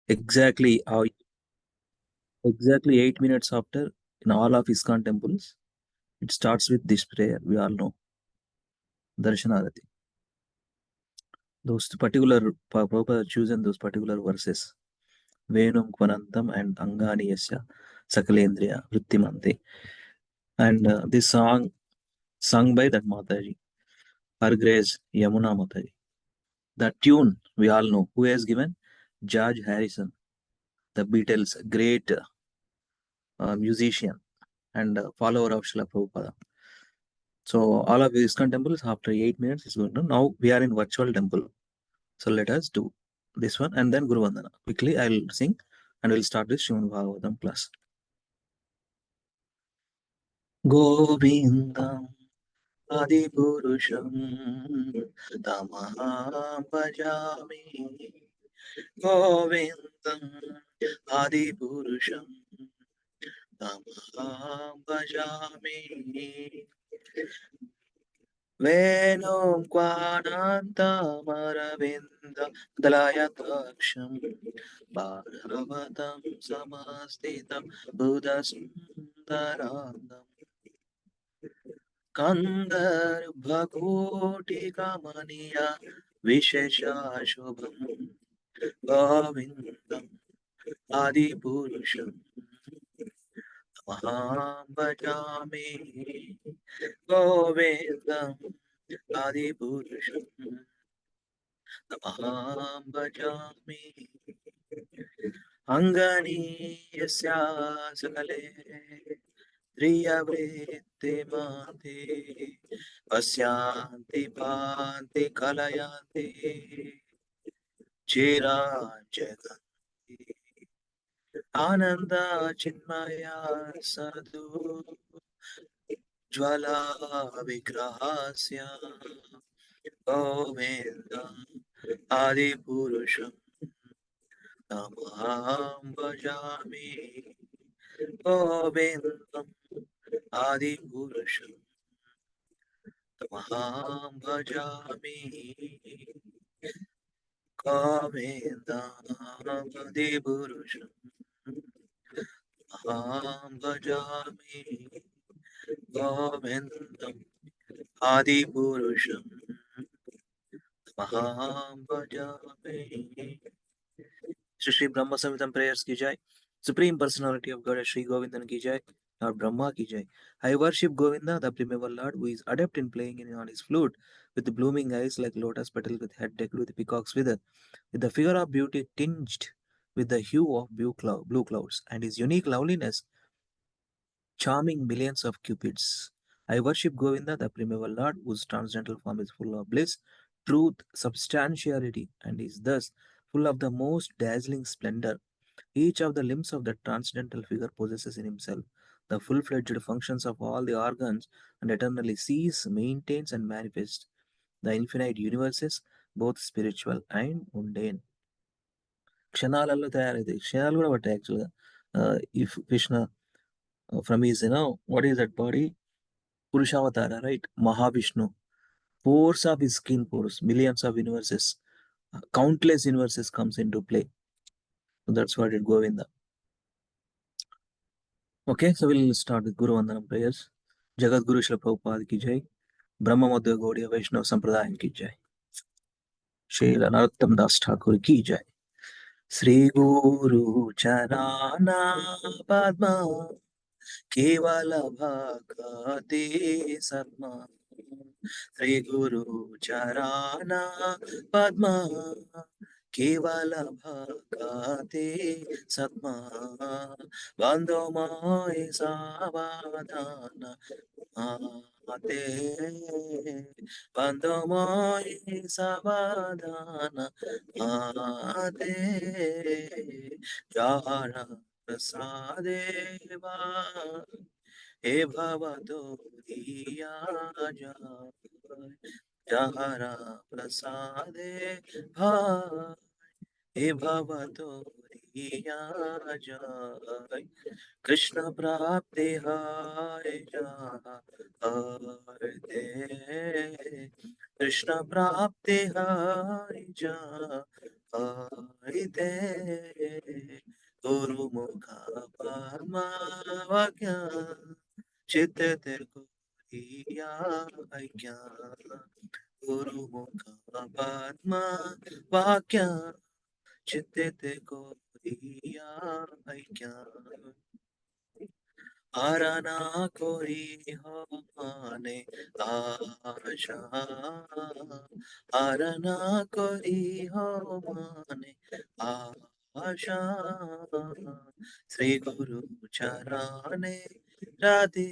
Exactly, exactly 8 minutes after, in all of ISKCON temples, it starts with this prayer. We all know Darshanarati. Those particular Prabhupada chosen those particular verses. Venum Kvanantam and Angani Yasya Sakalendriya Vrittimante. And this song sung by that Mataji, Her Grace Yamuna Mataji. The tune we all know. Who has given? George Harrison, the Beatles, great musician and follower of Srila Prabhupada. So all of ISKCON temples after 8 minutes is going to. Now we are in virtual temple. So let us do this one and then Guru Vandana. Quickly I'll sing and we'll start with Srimad Bhagavatam class. Govindam Adipurusham Tamaham Bhajami. Govindam Adipurusham Tamaham Bhajami. Venum Kwanantamaravinda Dalayakaksham Bharavatam Samastitam Buddhasundarandam Kandarbhakoti Kamaniya Vishesha Shubham Govindam Adipurusham Tamaham Bhajami. Govindam Adipurusham Tamaham Bhajami. Angani Yasya Sakale Triyavritti Mati Pasyanti Panti Kalayanti Chiran Jaganti Ananda Chinmaya Sadhu Jvala Vigrahasya Govindam Adipurusham Tamaham Bhajami. Govindam Adipurusham Tamaham Bhajami. Govindam Adipurusham Tamaham Bhajami. Govindam Adipurusham Tamaham Bhajami. Shri Brahma Samhitam prayers ki jai. Supreme Personality of God Shri Govindan ki jai. Lord Brahma ki jai. I worship Govinda, the primeval Lord, who is adept in playing on his flute, with blooming eyes like lotus petal, with head decked with peacock's feather, with the figure of beauty tinged with the hue of blue clouds, and his unique loveliness charming millions of cupids. I worship Govinda, the primeval Lord, whose transcendental form is full of bliss, truth, substantiality, and is thus full of the most dazzling splendor. Each of the limbs of the transcendental figure possesses in himself the full-fledged functions of all the organs and eternally sees, maintains, and manifests the infinite universes, both spiritual and mundane. క్షణాలలో తయారైతే క్షణాలు కూడా పట్టాయి యాక్చువల్గా if Krishna from his, what is that body? Purushavatara, right? Mahavishnu. Pores of his skin pores, millions of universes, countless universes comes into play. So that's what it Govinda. Okay, so we'll start with Guru Vandanam prayers. Jagat Guru Srila Prabhupada ki jai. Brahma Madhya Gaudiya Vaishnava Sampradayam ki jai. Srila Narottam Das Thakur ki jai. Sri Guru Charana Padma Kevala Bhakati Satma Sri Guru Charana Padma Kevala Bhakati Satma Bandho Mai Savadana Mate Bandho Mai Savadana Mate Jara Prasadeva He Bhavato Diya Jai Jahara Prasade Bhai He Bhavato Diya Jai Krishna Prapti Hai Jai Krishna Prapti Hai Aite Guru Mukha Padma Vakya Chitte Koriya Aikya Guru Mukha Padma Vakya Chitte Koriya Aikya Arana kori ho mane asha Arana kori ho mane asha Sri Guru Charane Radhe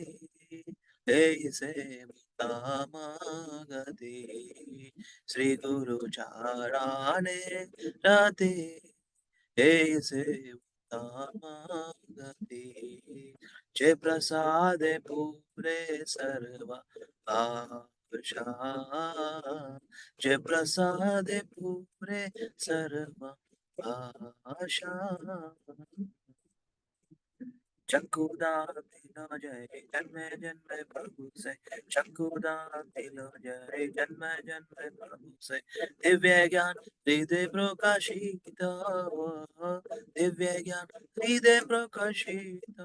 Aise Tamagati Sri Guru Charane Radhe Aise Tamagati जय प्रसाद पूरे सर्वा आशा जय प्रसाद पूरे सर्वा आशा चक्कुदातिलो जय जन्म जन्म प्रभु से चक्कुदातिलो जय जन्म जन्म प्रभु से दिव्य ज्ञान हृदय प्रकाशित दिव्य ज्ञान हृदय प्रकाशित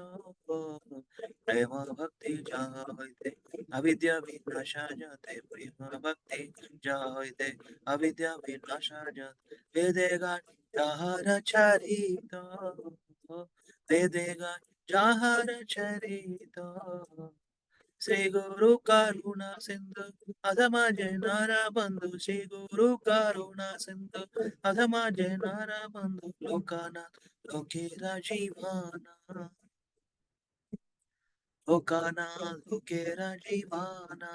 प्रेम भक्ति जायते अविद्या विनाशा जाते प्रेम भक्ति जायते अविद्या विनाशा जाते वेदेगा जहर चरित वेदेगा जहर चरित श्री गुरु करुणा सिंधु अधमा जनारा बंधु श्री गुरु करुणा सिंधु अधमा जनारा बंधु लोकानाथ लोकेरा जीवाना लोकाना लोकेरा जीवाना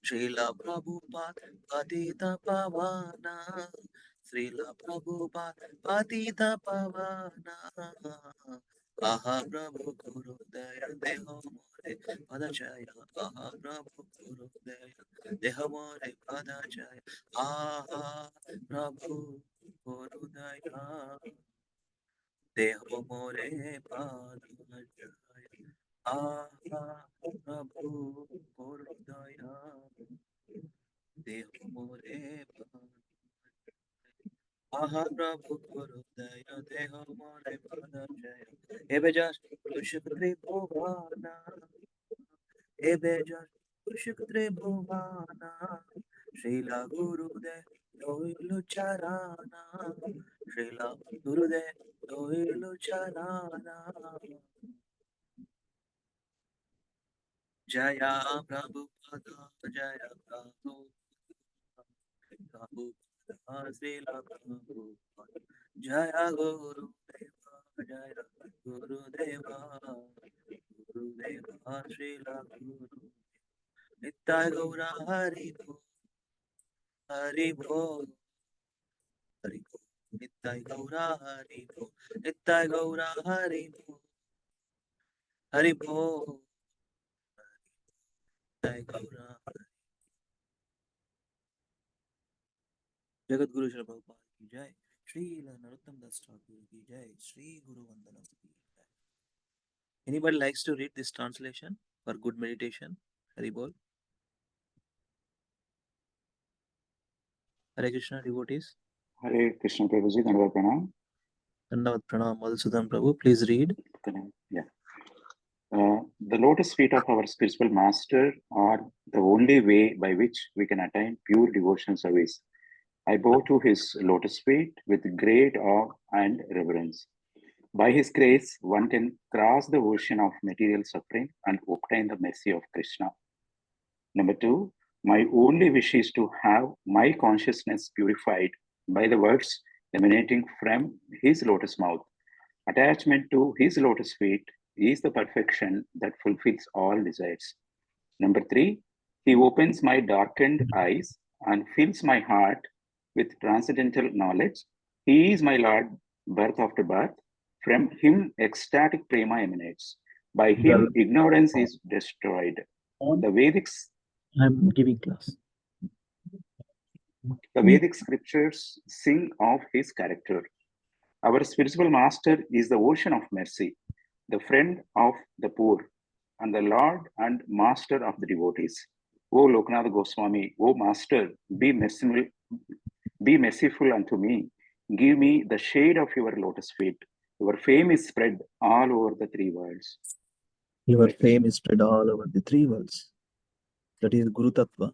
श्रीला प्रभुपाद पतित पावना श्रीला प्रभुपाद पतित पावना आहा प्रभु गुरुदय देह मोरे पदचय आहा प्रभु गुरुदय देह मोरे पदचय आहा प्रभु गुरुदय देह मोरे पदचय आहा प्रभु गुरुदय देह मोरे आहा प्रभु गुरुदय देह मोरे पदचय एबे जस्ट पुरुष त्रिभुवना एबे जस्ट पुरुष त्रिभुवना श्रीला गुरुदय दोइलु चराना श्रीला गुरुदय दोइलु चराना जया प्रभुपादा जय प्रभु श्रीला प्रभुपाद जय गुरुदेवा जय गुरुदेवा गुरुदेवा श्रीला गुरु नित्य गौरा हरि भो हरि भो हरि भो नित्य गौरा हरि भो नित्य गौरा हरि भो हरि भो नित्य गौरा जगत गुरु श्री प्रभुपाद की जय श्री नरोत्तम दास ठाकुर की जय श्री गुरु वंदना की जय Anybody likes to read this translation for good meditation? Hari bol. Hare Krishna devotees. Hare Krishna Prabhuji, Dandavat Pranam. Dandavat Pranam, Madhusudan Prabhu. Please read. Yeah. The lotus feet of our spiritual master are the only way by which we can attain pure devotional service. I bow to his lotus feet with great awe and reverence. By his grace, one can cross the ocean of material suffering and obtain the mercy of Krishna. Number two, my only wish is to have my consciousness purified by the words emanating from his lotus mouth. Attachment to his lotus feet is the perfection that fulfills all desires. Number three, he opens my darkened eyes and fills my heart with transcendental knowledge. He is my Lord, birth after birth. From him, ecstatic prema emanates. By him, ignorance is destroyed. The Vedic I'm giving class. The Vedic scriptures sing of his character. Our spiritual master is the ocean of mercy, the friend of the poor, and the Lord and master of the devotees. O Lokanath Goswami, O master, be merciful unto me. Give me the shade of your lotus feet. Your fame is spread all over the three worlds. Your fame is spread all over the three worlds. That is Guru Tattva.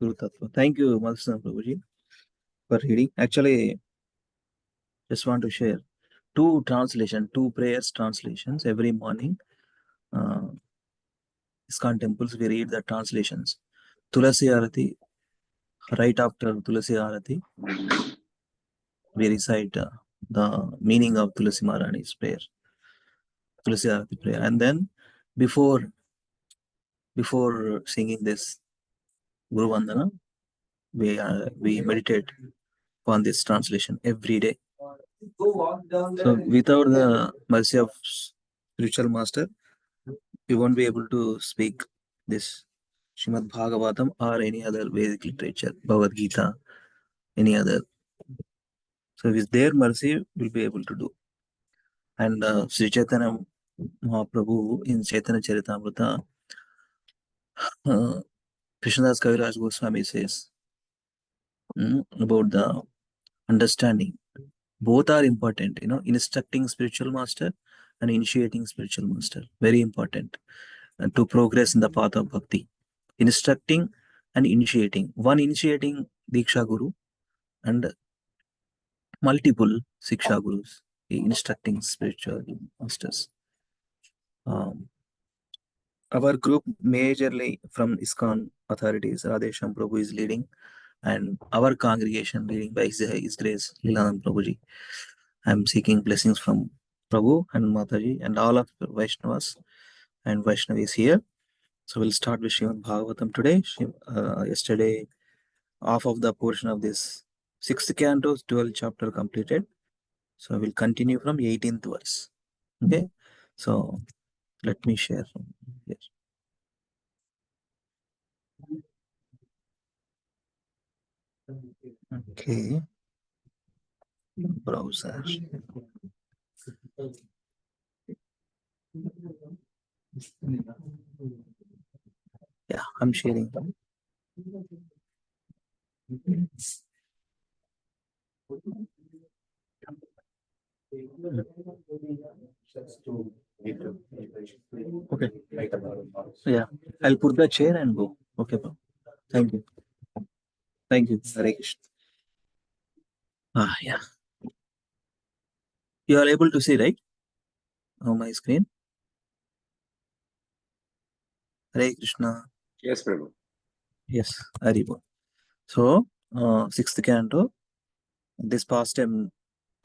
Guru Tattva. Thank you, Madhusudana Prabhuji, for reading. Actually, just want to share two prayers translations every morning. ISKCON temples, we read the translations. Tulasi Arati, right after Tulasi Arati, we recite the meaning of Tulasi Maharani's prayer, Tulasi Arati prayer. And then before singing this Guru Vandana, we meditate on this translation every day. So without the mercy of spiritual master, we won't be able to speak this Srimad Bhagavatam or any other Vedic literature, Bhagavad Gita, any other. So with their mercy, we'll be able to do. And Sri Chaitanya Mahaprabhu in Chaitanya Charitamrita, Krishnadas Kaviraj Goswami says about the understanding. Both are important, instructing spiritual master and initiating spiritual master. Very important to progress in the path of bhakti. Instructing and initiating. One initiating Diksha Guru and multiple Siksha Gurus instructing spiritual masters. Our group majorly from ISKCON authorities, Radhesham Prabhu is leading, and our congregation leading by His Grace Lilananda Prabhuji. I am seeking blessings from Prabhu and Mataji and all of Vaishnavas and Vaishnavis here. So we'll start with Srimad Bhagavatam today. Yesterday, half of the portion of this 6th canto, 12th chapter completed. So we'll continue from 18th verse. Okay. So let me share here. Okay. Browser. Yeah, I'm sharing. Okay. Yeah, I'll put the chair and go. Okay, bro. Thank you. Thank you. Hare Krishna. Yeah. You are able to see, right? On my screen. Hare Krishna. Yes, Prabhu. Yes, Haribo. So, 6th canto. This past time,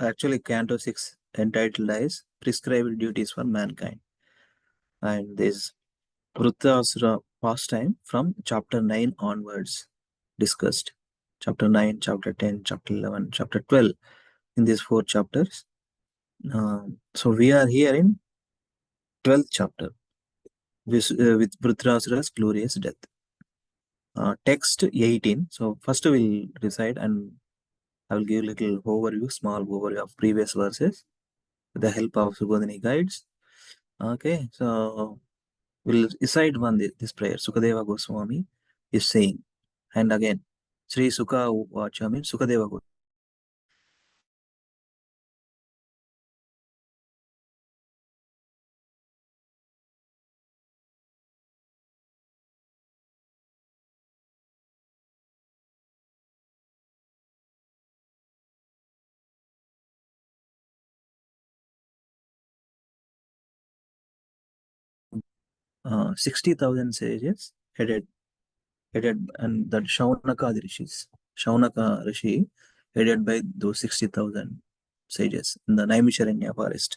actually, canto 6 entitled as Prescribed Duties for Mankind. And this Vritrasura pastime from chapter 9 onwards discussed. Chapter 9, chapter 10, chapter 11, chapter 12. In these 4 chapters. So we are here in 12th chapter with Vritrasura's glorious death. Text 18. So first we'll recite and I will give a little overview, small overview of previous verses with the help of Subodhini guides. Okay, so we'll recite this prayer. Sukadeva Goswami is saying, and again, Sri Sukha Vacha means Sukadeva Goswami. Uh, 60,000 sages headed and that Shaunaka rishis. Shaunaka Rishi headed by those 60,000 sages in the Naimisharanya forest.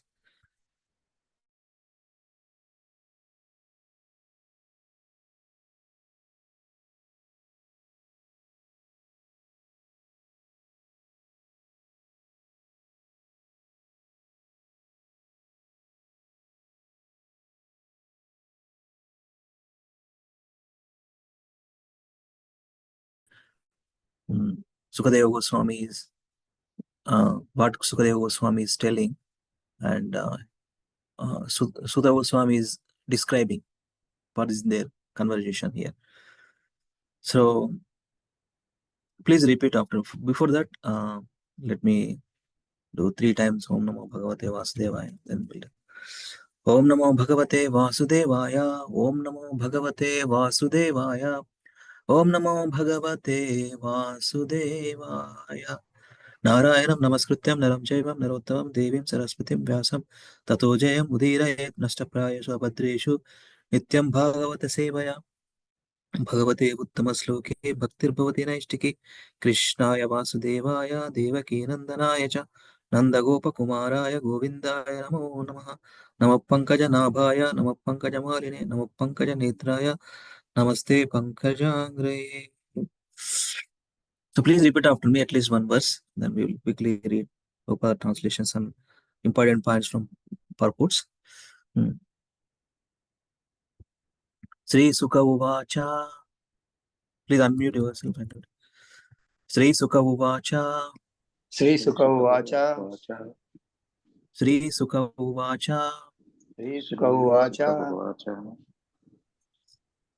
Sukadeva Goswami is what Sukadeva Goswami is telling, and Sukadeva Goswami is describing what is their conversation here. So Please repeat after. Before that, let me do 3 times Om Namo Bhagavate Vasudevaya. Then we'll do. Om Namo Bhagavate Vasudevaya. Om Namo Bhagavate Vasudevaya. Om Namo Bhagavate Vasudevaya. Narayanam Namaskrityam Naram Chaivam Narottamam Devim Saraswatim Vyasam Tato Jayam Udirayet Nashtaprayashu Abhadreshu Nityam Bhagavata Sevaya भगवते उत्तमश्लोके भक्तिर्भवति नैष्टिकी कृष्णाय वासुदेवाय देवकीनन्दनाय च नन्दगोपकुमाराय गोविन्दाय नमो नमः नमः पङ्कजनाभाय नमः पङ्कजमालिने नमः पङ्कजनेत्राय नमस्ते पङ्कजाङ्ग्रये. So please repeat after me at least one verse, then we will quickly read Upar translations and important points from purports. Sri Sukha Uvacha. Please unmute yourself. Sri Sukha Uvacha. Sri Sukha Uvacha. Sri Sukha Uvacha. Sri Sukha Uvacha.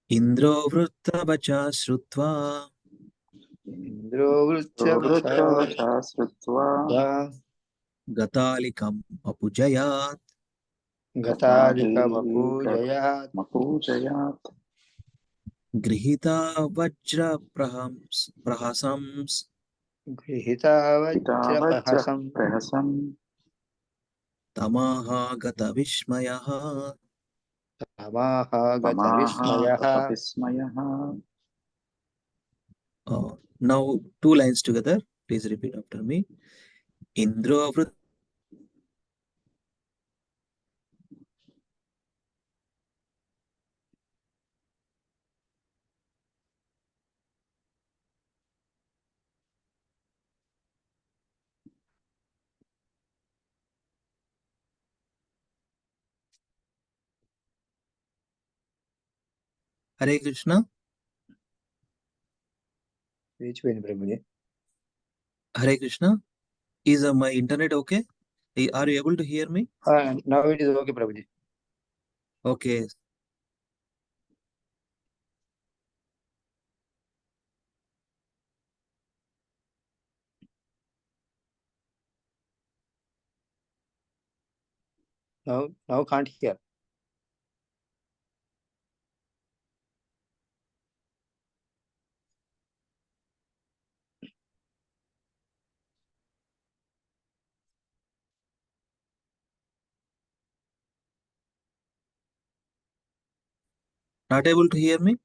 Indro Vrutavacha Shrutva. Indro Vrutavacha Shrutva. Gatalikam Apujayat. Gatalikam Apujayat. Grihita Vajra Prahasams. Grihita Vajra Prahasam. Tamaha Gata Vishmayaha. Tamaha Gata Vismayaha. Now 2 lines together. Please repeat after me. Indro Vrut. Hare Krishna. Which one, Prabhuji? Hare Krishna. Is my internet okay? Are you able to hear me? Now it is okay, Prabhuji. Okay. Now can't hear. Not able to hear me?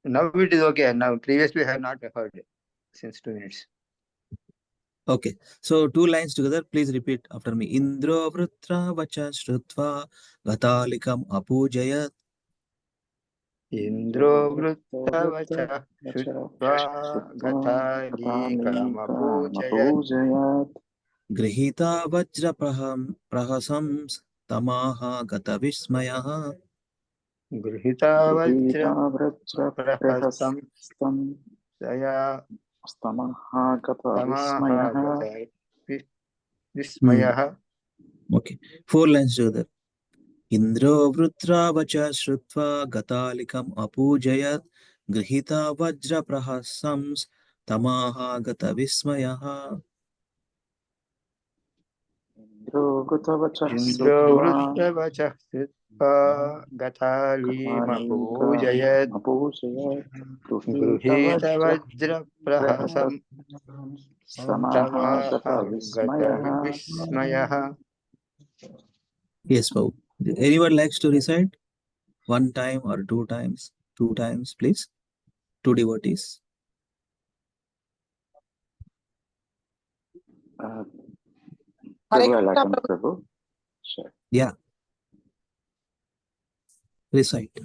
Now it is okay. Now previously I have not heard since 2 minutes. Okay. So 2 lines together. Please repeat after me. Indro Vrutra Vacha Shrutva Gatalikam Apujayat. Indro Vrutavacha Shrutva Gatalikam Apujayat. Grihita Vajra Prahasams Tamaha Gata Vismayaha. Grihita Vajra Prahasam Saya Stamaha Gata Tamaha Vismayaha. Okay. 4 lines together. Indro Vrutra Vacha Shrutva Gatalikam Apujayat. Grihita Vajra Prahasams Tamaha Gata Vismayaha. Indro Vrutavacha Indro Shrutva Vrutavacha Shrutva Gatalim Apujayat. Gruhita Vajra Prahasam Samaha Gata Gata Vismayaha. Vismayaha. Yes, Babu. Anyone likes to recite? 1 time or 2 times? 2 times, please. 2 devotees. Prabhu, I'll attempt, Prabhu. Sure. Yeah. Recite.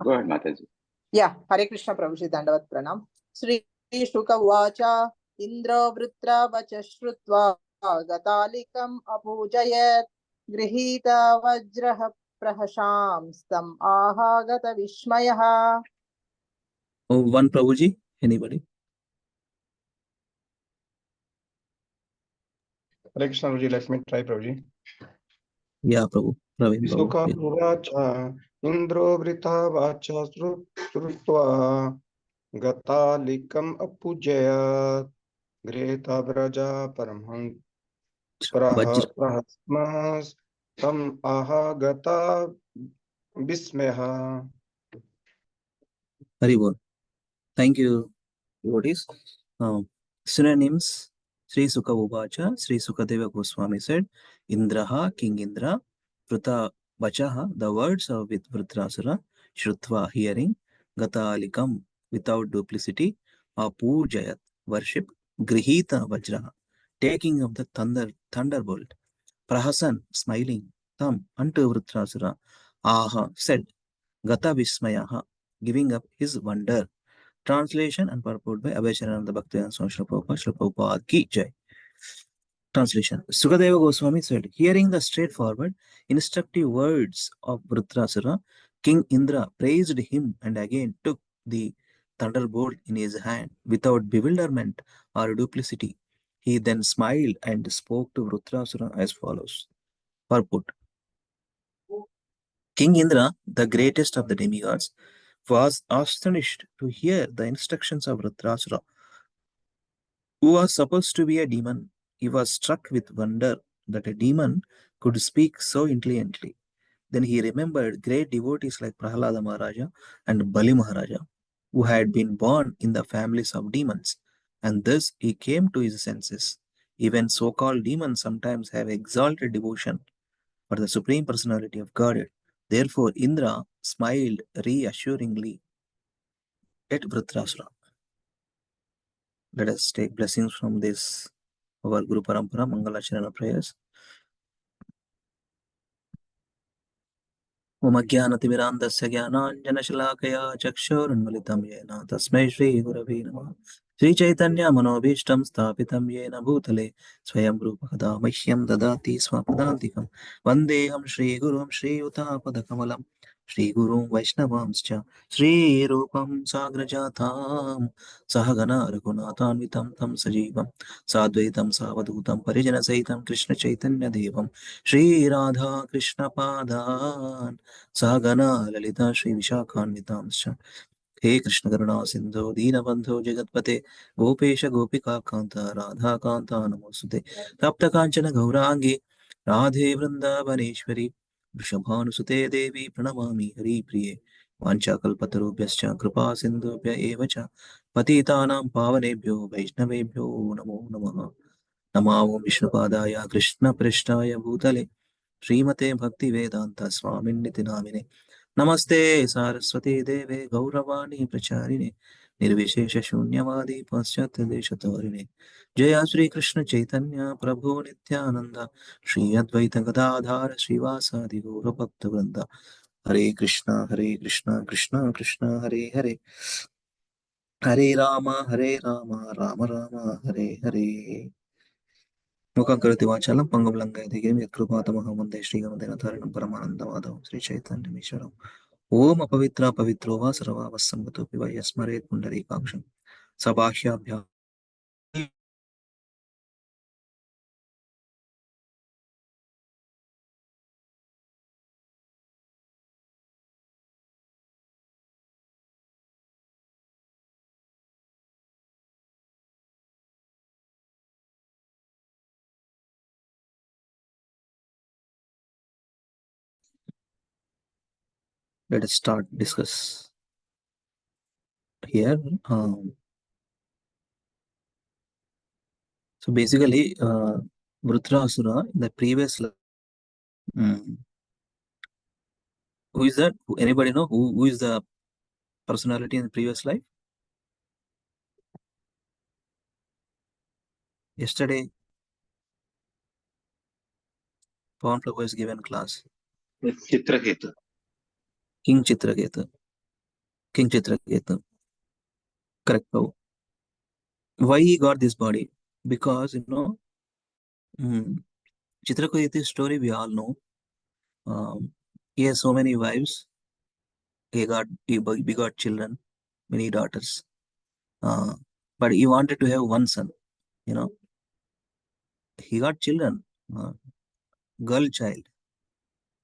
Go ahead, Mataji. Yeah, Hare Krishna Prabhuji Dandavat Pranam. Sri Shuka Vacha Indra Vrutra Vacha Shrutva Gatalikam Apujayat Grihita Vajraha Prahasham Stam Aha Gata Vishmayaha. Oh, 1 Prabhuji. Anybody? Hare Krishna, Prabhuji. Let me try, Prabhuji. Yeah, Prabhu. Praveen Babu. Suka Yeah. Vacha Indro Vrita Vacha Srutva Gatalikam Apujaya Greta Braja Paramham Vajra. Prahasmas Tam Aha Gata Bismeha. Haribol. Thank you, devotees. Synonyms: Sri Sukha Uvacha, Sri Sukadeva Goswami said, Indraha, King Indra, Vrita Vachaha, the words of with Vritrasura, Shrutva, hearing, Gatalikam, without duplicity, Apujayat, worship, Grihita Vajraha, taking of the thunderbolt, Prahasan, smiling, Tam, unto Vritrasura, Aha, said, Gata Vismayaha, giving up his wonder. Translation and purport by Abhaycharananda Bhaktivedanta Swami Srila Prabhupada, Srila Prabhupada Ki Jai. Translation. Sukadeva Goswami said, hearing the straightforward, instructive words of Vritrasura, King Indra praised him and again took the thunderbolt in his hand without bewilderment or duplicity. He then smiled and spoke to Vritrasura as follows. Purport. King Indra, the greatest of the demigods, was astonished to hear the instructions of Vritrasura, who was supposed to be a demon. He was struck with wonder that a demon could speak so intelligently. Then he remembered great devotees like Prahlada Maharaja and Bali Maharaja, who had been born in the families of demons, and thus he came to his senses. Even so-called demons sometimes have exalted devotion for the Supreme Personality of Godhead. Therefore, Indra smiled reassuringly at Vritrasura. Let us take blessings from this, our Guru Parampara, Mangalacharana prayers. Om Ajnanatimirandasya Jnananjanashalakaya Chakshurunmilitam Yena Tasmai Shri Gurave Namah. Sri Chaitanya Manobhishtam Sthapitam Yena Bhutale Swayam Rupa Kada Mahyam Dadati Swapadantikam Vandeham Shri Gurum Shri Utapadakamala Shri Gurum Vaishnavamscha Shri Rupam Sagrajatam Sahagana Raghunathanvitam Tam Sajivam Sadvaitam Savadutam Parijana Saitam Krishna Chaitanya Devam Shri Radha Krishna Padan Sahagana Lalita Shri Vishakhanvitamscha हे कृष्ण करुणा सिंधु दीनबंधु जगतपते गोपेश गोपिका कांता राधा कांता नमोस्तुते तप्त कांचन गौरांगी राधे वृंदावनेश्वरी वृषभानुसुते देवी प्रणमामि हरिप्रिये वाञ्छाकल्पतरुभ्यश्च कृपा सिन्धुभ्य एव च पतितानां पावनेभ्यो वैष्णवेभ्यो नमो नमः नमामो विष्णुपादाय कृष्णपृष्ठाय भूतले श्रीमते भक्तिवेदान्त स्वामिन्निति नामिने नमस्ते सारस्वती देवे गौरवाणी प्रचारिणे निर्विशेष शून्यवादी पाश्चात्य देशतारिणे जय श्री कृष्ण चैतन्य प्रभु नित्यानंद श्री अद्वैत गदाधार श्रीवासादि गौर भक्त वृंद हरे कृष्णा कृष्णा कृष्णा हरे हरे हरे राम राम राम हरे हरे मुखं करोति वाचालं पंगुं लङ्घयति यत्कृपातमहं वन्दे श्रीगमदेवतारिणं परमानन्दमाधवं श्रीचैतन्यमीश्वरम् ओम अपवित्र पवित्रो वा सर्वावस्सम्मतोऽपि वा यस्मरेत् पुण्डरीकाक्षं सबाह्याभ्यां let us start discuss here. So basically, Vritrasura in the previous who is that? Anybody know who is the personality in the previous life? Yesterday, Pawan Prabhu has given class. Chitraketu. King Chitraketu. King Chitraketu. Correct, Prabhu. Why he got this body? Because, Chitraketu's story we all know. He has so many wives. He begot children, many daughters. But he wanted to have one son. He got children, girl child.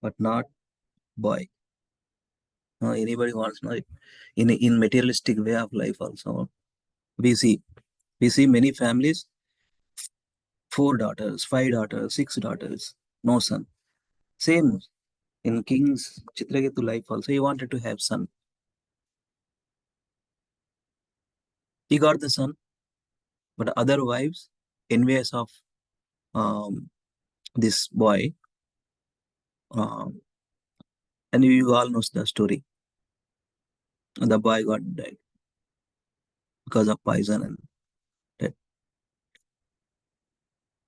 but not boy. Anybody wants to know? In materialistic way of life also, we see many families, 4 daughters, 5 daughters, 6 daughters, no son. Same in King's Chitraketu life also, he wanted to have son. He got the son, but other wives, envious of this boy, and you all know the story. The boy got died because of poison and death.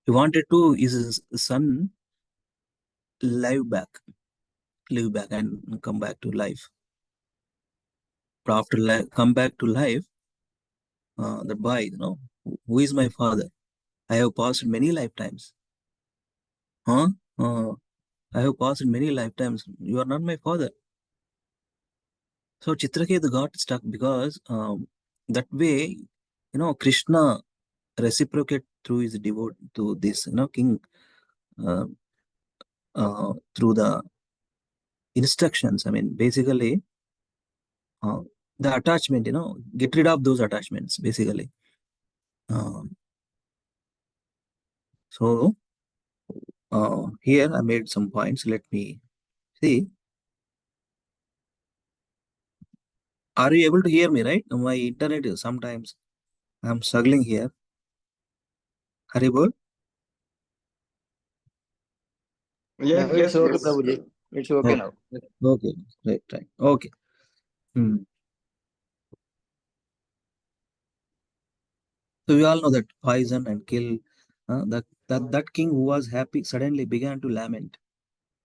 He wanted to his son live back and come back to life. But after come back to life, the boy, who is my father? I have passed many lifetimes. Huh? I have passed many lifetimes. You are not my father. So Chitraketu got stuck because that way, Krishna reciprocate through his devote to this, king, uh, through the instructions. I mean, basically, the attachment, get rid of those attachments, basically. So here I made some points. Let me see. Are you able to hear me, right? My internet is sometimes I'm struggling here. Haribol? Now it's okay, Prabhuji. It's okay now. Okay, right. Okay. So we all know that poison and kill. That king who was happy suddenly began to lament,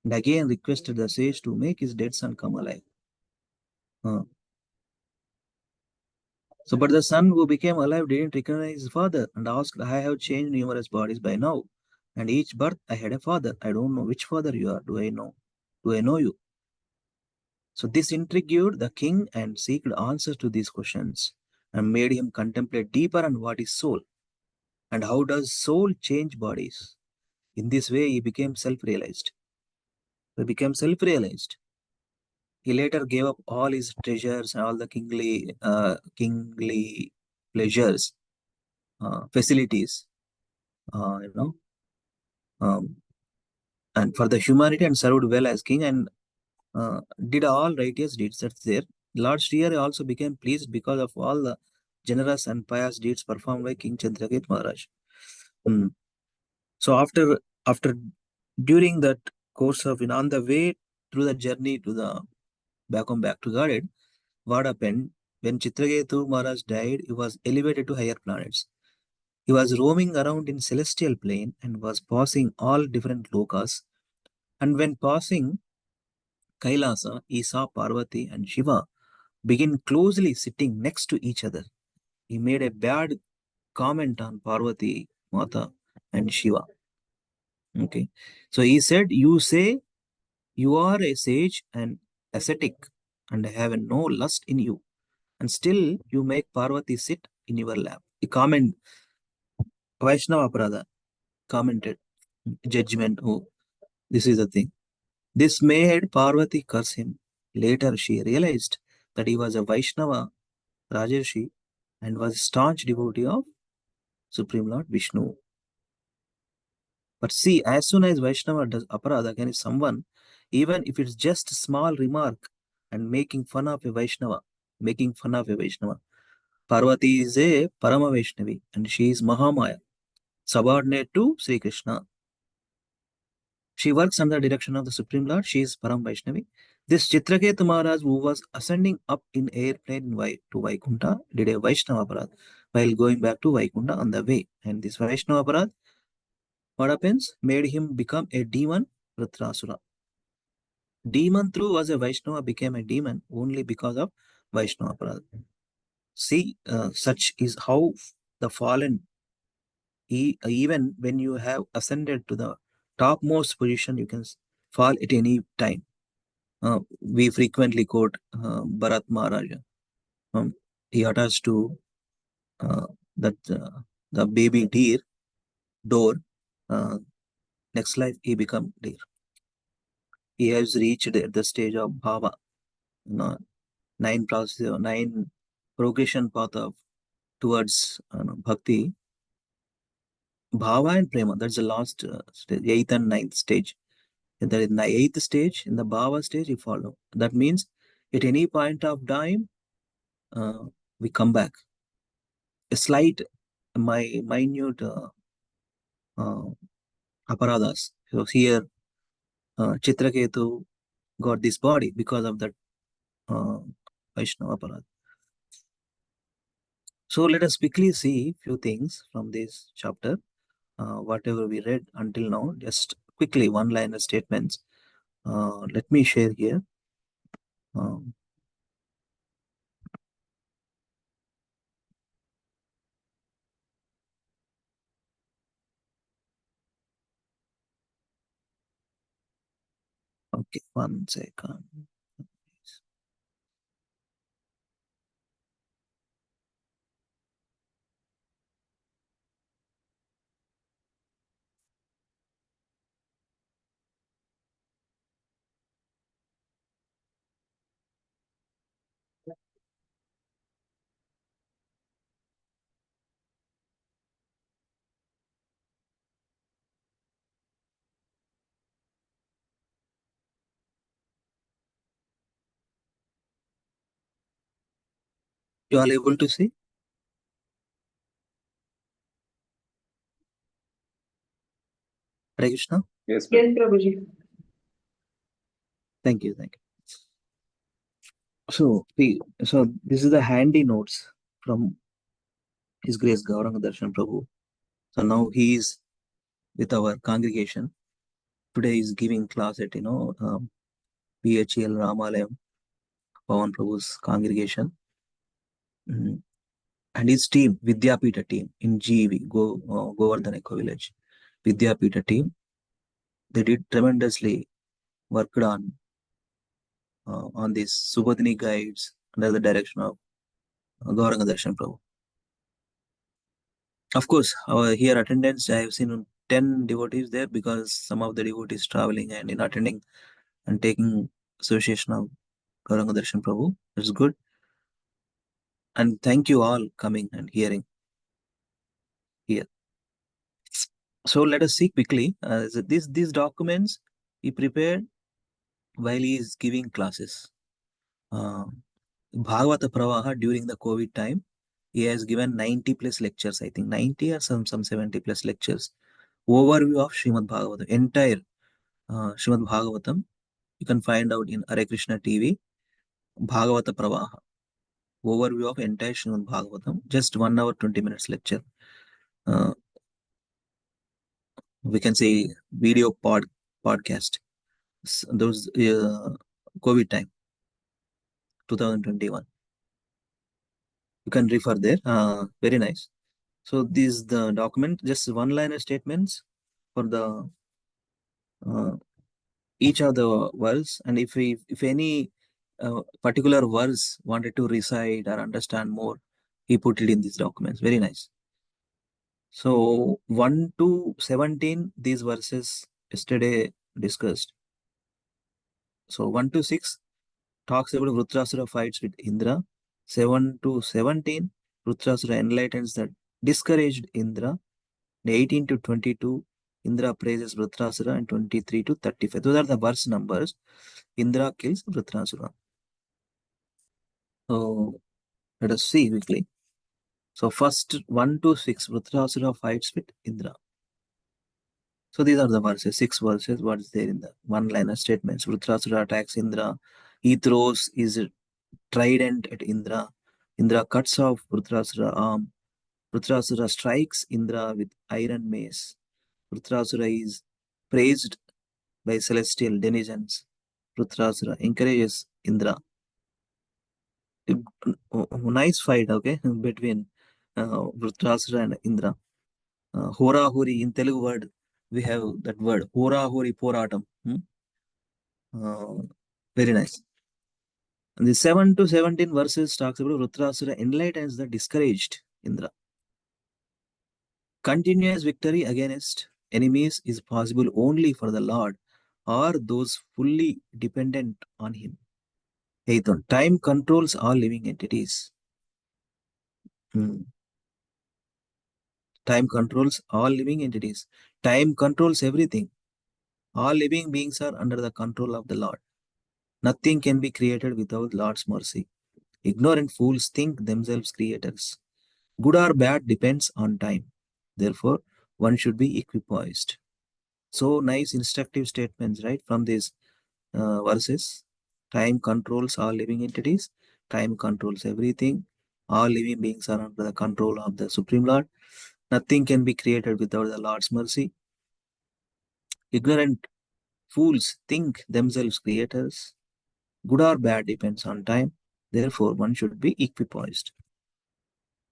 and again requested the sage to make his dead son come alive. So, but the son who became alive didn't recognize his father and asked, I have changed numerous bodies by now, and each birth I had a father. I don't know which father you are. Do I know you? So this intrigued the king and seeked answers to these questions and made him contemplate deeper on what is soul and how does soul change bodies. In this way, he became self-realized. He later gave up all his treasures and all the kingly pleasures, facilities, and for the humanity and served well as king and did all righteous deeds. That's there. Lord Shree also became pleased because of all the generous and pious deeds performed by King Chandraket Maharaj. So after during that course of on the way through the journey to the back to Godhead, what happened when Chitraketu Maharaj died? He was elevated to higher planets. He was roaming around in celestial plane and was passing all different lokas. And when passing Kailasa, he saw Parvati and Shiva begin closely sitting next to each other. He made a bad comment on Parvati, Mata, and Shiva. Okay. So he said, you say you are a sage and ascetic and have no lust in you, and still you make Parvati sit in your lap. He commented, Vaishnava Prada commented, judgment. Oh, this is the thing. This made Parvati curse him. Later she realized that he was a Vaishnava Rajarshi and was a staunch devotee of Supreme Lord Vishnu. But see, as soon as Vaishnava does aparadha against someone, even if it's just a small remark and making fun of a Vaishnava, Parvati is a Parama Vaishnavi and she is Mahamaya, subordinate to Sri Krishna. She works under the direction of the Supreme Lord. She is Param Vaishnavi. This Chitraketu Maharaj, who was ascending up in airplane to Vaikunta, did a Vaishnava aparadha while going back to Vaikunta on the way. And this Vaishnava aparadha, what happens? Made him become a demon, Vritrasura. Demon through was a Vaishnava became a demon only because of Vaishnava aparadha. See, such is how the fallen, even when you have ascended to the topmost position, you can fall at any time. We frequently quote Bharat Maharaja. He attached to the baby deer door. Next life he become deer. he has reached at the stage of bhava, you know, nine progression path of towards bhakti, bhava and prema. That's the last stage, 8th and 9th stage. In the 8th stage, in the bhava stage, you follow. That means at any point of time, we come back. A slight, minute aparadas. So here, Chitraketu got this body because of that Vaishnava aparad. So let us quickly see few things from this chapter. Whatever we read until now, just quickly one-liner statements. Let me share here. Um, okay, 1 second. You all able to see? Hare Krishna. Yes, Yes, Prabhuji. Thank you, thank you. So this is the handy notes from His Grace Gauranga Darshan Prabhu. So now he is with our congregation. Today he is giving class at PHL Ramalayam, Pawan Prabhu's congregation. And his team, Vidyapita team in GEV, Govardhan Eco Village, Vidyapita team, they did tremendously worked on these Subodhini guides under the direction of Gauranga Darshan Prabhu. Of course, here attendance, I have seen 10 devotees there because some of the devotees traveling and in attending and taking association of Gauranga Darshan Prabhu. It's good. And thank you all coming and hearing here. So let us see quickly. These documents he prepared while he is giving classes. Bhagavata Pravaha during the COVID time, he has given 90 plus lectures, I think 90 or some 70 plus lectures. Overview of Srimad Bhagavatam, entire Srimad Bhagavatam, you can find out in Hare Krishna TV, Bhagavata Pravaha. Overview of entire Srimad Bhagavatam, just 1 hour 20 minutes lecture. We can say video podcast. Those COVID time, 2021. You can refer there. Very nice. So this the document, just one-liner statements for the each of the verse, and if any particular verse wanted to recite or understand more, he put it in these documents. Very nice. So 1 to 17, these verses yesterday discussed. So 1 to 6 talks about Vrutrasura fights with Indra. 7 to 17, Vrutrasura enlightens the discouraged Indra. 18 to 22, Indra praises Vrutrasura, and 23 to 35. Those are the verse numbers. Indra kills Vrutrasura. So let us see quickly. So first 1 to 6, Vrutrasura fights with Indra. So these are the verses, 6 verses. What is there in the one-liner statements? Vrutrasura attacks Indra. He throws his trident at Indra. Indra cuts off Vrutrasura's arm. Vrutrasura strikes Indra with iron mace. Vrutrasura is praised by celestial denizens. Vrutrasura encourages Indra. Nice fight, okay, between Vrutrasura and Indra. Hora Hori, in Telugu word, we have that word, Hora Hori Poratam. Very nice. And the 7 to 17 verses talks about Vrutrasura enlightens the discouraged Indra. Continuous victory against enemies is possible only for the Lord or those fully dependent on him. 8th one, time controls all living entities. Time controls all living entities. Time controls everything. All living beings are under the control of the Lord. Nothing can be created without Lord's mercy. Ignorant fools think themselves creators. Good or bad depends on time. Therefore, one should be equipoised. So nice instructive statements, right, from these verses. Time controls all living entities. Time controls everything. All living beings are under the control of the Supreme Lord. Nothing can be created without the Lord's mercy. Ignorant fools think themselves creators. Good or bad depends on time. Therefore, one should be equipoised.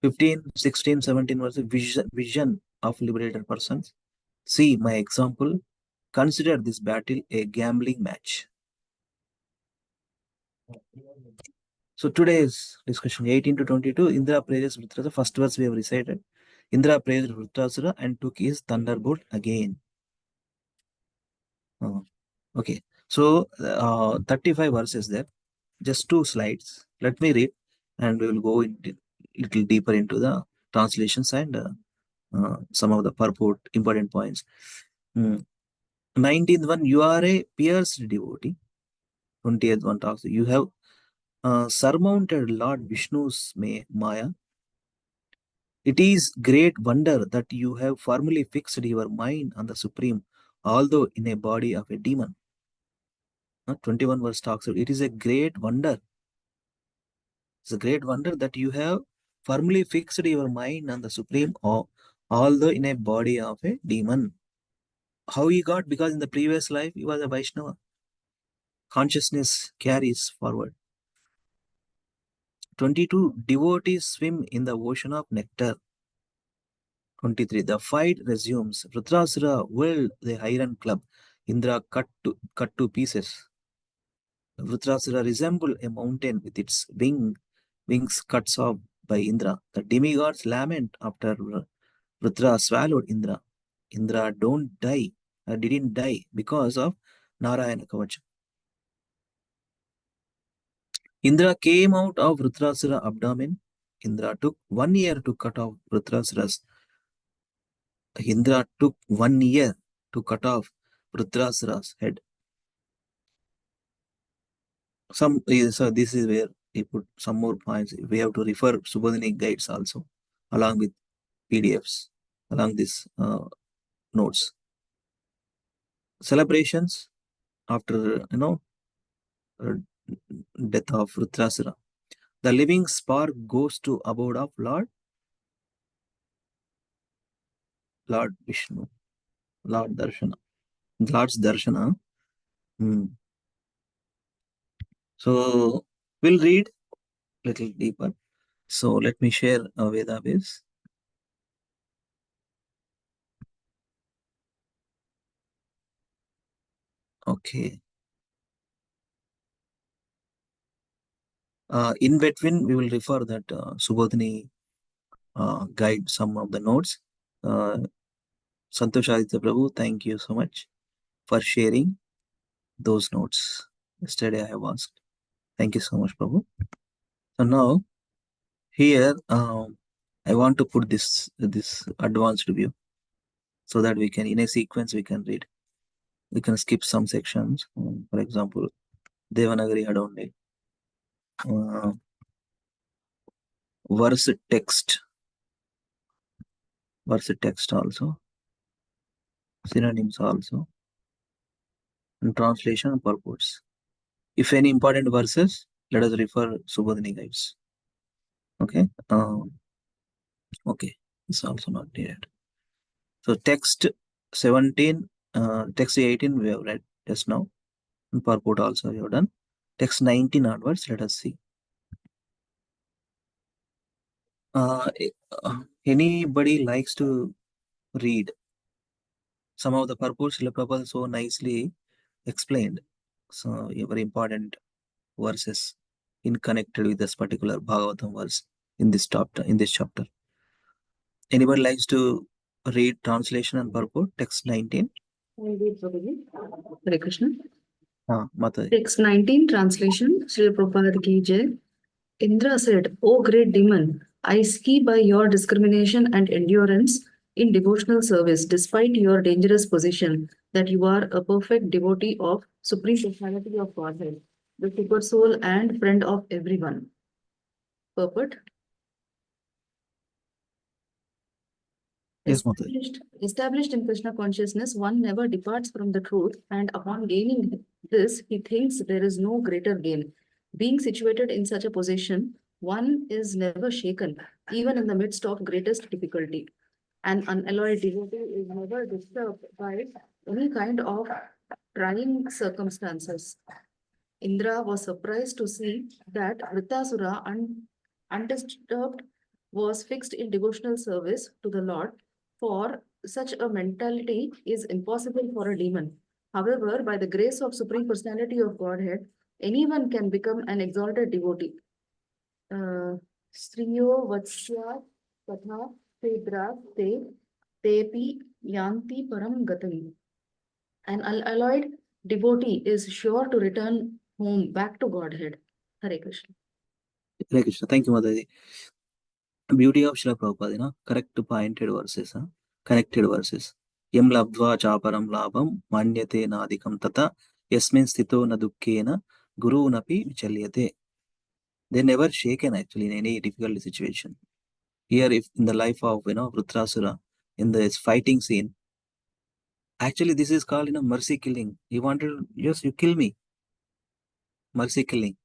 15, 16, 17 was a vision of liberated persons. See my example. Consider this battle a gambling match. So today's discussion 18 to 22, Indra praises Vritrasura. First verse we have recited. Indra praised Vritrasura and took his thunderbolt again. Okay, so 35 verses there. Just 2 slides. Let me read, and we will go into little deeper into the translations and some of the purport important points. 19th one, you are a pierced devotee. 20th one talks, you have surmounted Lord Vishnu's Maya. It is great wonder that you have firmly fixed your mind on the Supreme, although in a body of a demon. 21 verse talks, it is a great wonder. It's a great wonder that you have firmly fixed your mind on the Supreme, although in a body of a demon. How he got? Because in the previous life, he was a Vaishnava. Consciousness carries forward. 22, devotees swim in the ocean of nectar. 23, the fight resumes. Vritrasura whirled the iron club. Indra cut to pieces. Vritrasura resembled a mountain with its wings cut off by Indra. The demigods lament after Vritra swallowed Indra. Indra didn't die because of Narayana Kavach. Indra came out of Vritrasura's abdomen. Indra took 1 year to cut off Vritrasura's. Indra took 1 year to cut off Vritrasura's head. So this is where we put some more points. We have to refer Subodhini guides also, along with PDFs, along these notes. Celebrations after death of Vritrasura. The living spark goes to abode of Lord Vishnu, Lord's Darshana. So we'll read a little deeper. So let me share a Veda base. Okay. In between, we will refer that Subodhini guide some of the notes. Santosh Aditya Prabhu, thank you so much for sharing those notes. Yesterday I have asked. Thank you so much, Prabhu. So now, here, I want to put this advanced view so that we can, in a sequence, we can read. We can skip some sections. For example, Devanagari Adonde. Verse text also. Synonyms also. And translation and purports. If any important verses, let us refer Subodhini guides. Okay. Okay. It's also not needed. So text 17, text 18 we have read just now. And purport also we have done. Text 19 onwards, let us see. Anybody likes to read some of the purports? Srila Prabhupada so nicely explained. So very important verses in connected with this particular Bhagavatam verse in this chapter. Anybody likes to read translation and purport? Text 19. Hare Krishna. Mataji. Text 19 translation. Srila Prabhupada ki jai. Indra said, "O great demon, I see by your discrimination and endurance in devotional service, despite your dangerous position, that you are a perfect devotee of Supreme Personality of Godhead, the Super Soul and friend of everyone." Purport. Yes, Mataji. Established in Krishna consciousness, one never departs from the truth, and upon gaining this, he thinks there is no greater gain. Being situated in such a position, one is never shaken, even in the midst of greatest difficulty. An unalloyed devotee is never disturbed by any kind of trying circumstances. Indra was surprised to see that Vritasura, undisturbed, was fixed in devotional service to the Lord. For such a mentality is impossible for a demon. However, by the grace of Supreme Personality of Godhead, anyone can become an exalted devotee. Striyo Vatsya Katha Pedra Tepi Yanti Param Gatam. An unalloyed devotee is sure to return home back to Godhead. Hare Krishna. Hare Krishna. Thank you, Mataji. Beauty of Srila Prabhupada, correct pointed verses, connected verses. Yam labdva chaparam labham manyate nadikam tata yasmin sthito na dukkena guru napi vichalyate. They never shaken actually in any difficult situation. Here, if in the life of Vritrasura, in this fighting scene, actually this is called mercy killing. He wanted, yes, you kill me. Mercy killing.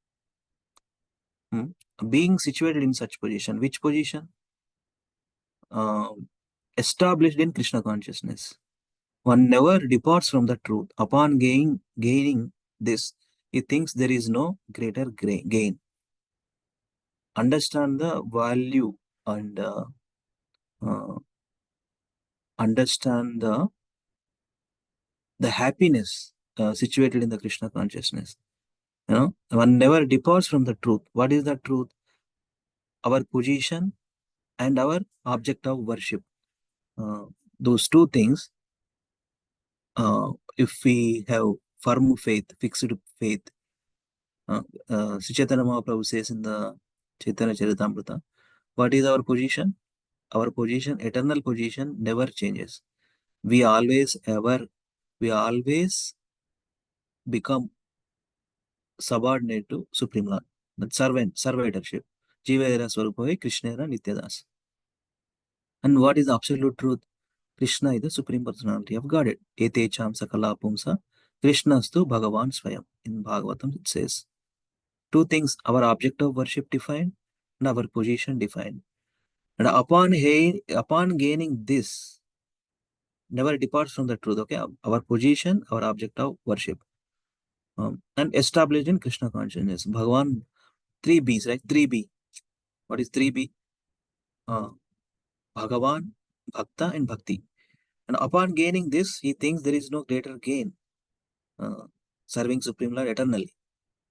Being situated in such position, which position? Established in Krishna consciousness. One never departs from the truth. Upon gaining this, he thinks there is no greater gain. Understand the value and understand the happiness situated in the Krishna consciousness. One never departs from the truth. What is the truth? Our position and our object of worship. Those two things, if we have firm faith, fixed faith, Sri Chaitanya Mahaprabhu says in the Chaitanya Charitamrita, what is our position? Our position, eternal position, never changes. We always become subordinate to Supreme Lord. That servitorship. Jivera Swarupave, Krishnera Nityadas. And what is the absolute truth? Krishna is the Supreme Personality of Godhead. Ete cham sakala pumsa, Krishnastu Bhagavan Swayam. In Bhagavatam it says, two things, our object of worship defined and our position defined. And upon gaining this, never departs from the truth, okay? Our position, our object of worship. And established in Krishna consciousness. Bhagavan, 3 B's, right? 3B. What is 3B? Bhagavan, Bhakta, and Bhakti. And upon gaining this, he thinks there is no greater gain. Serving Supreme Lord eternally.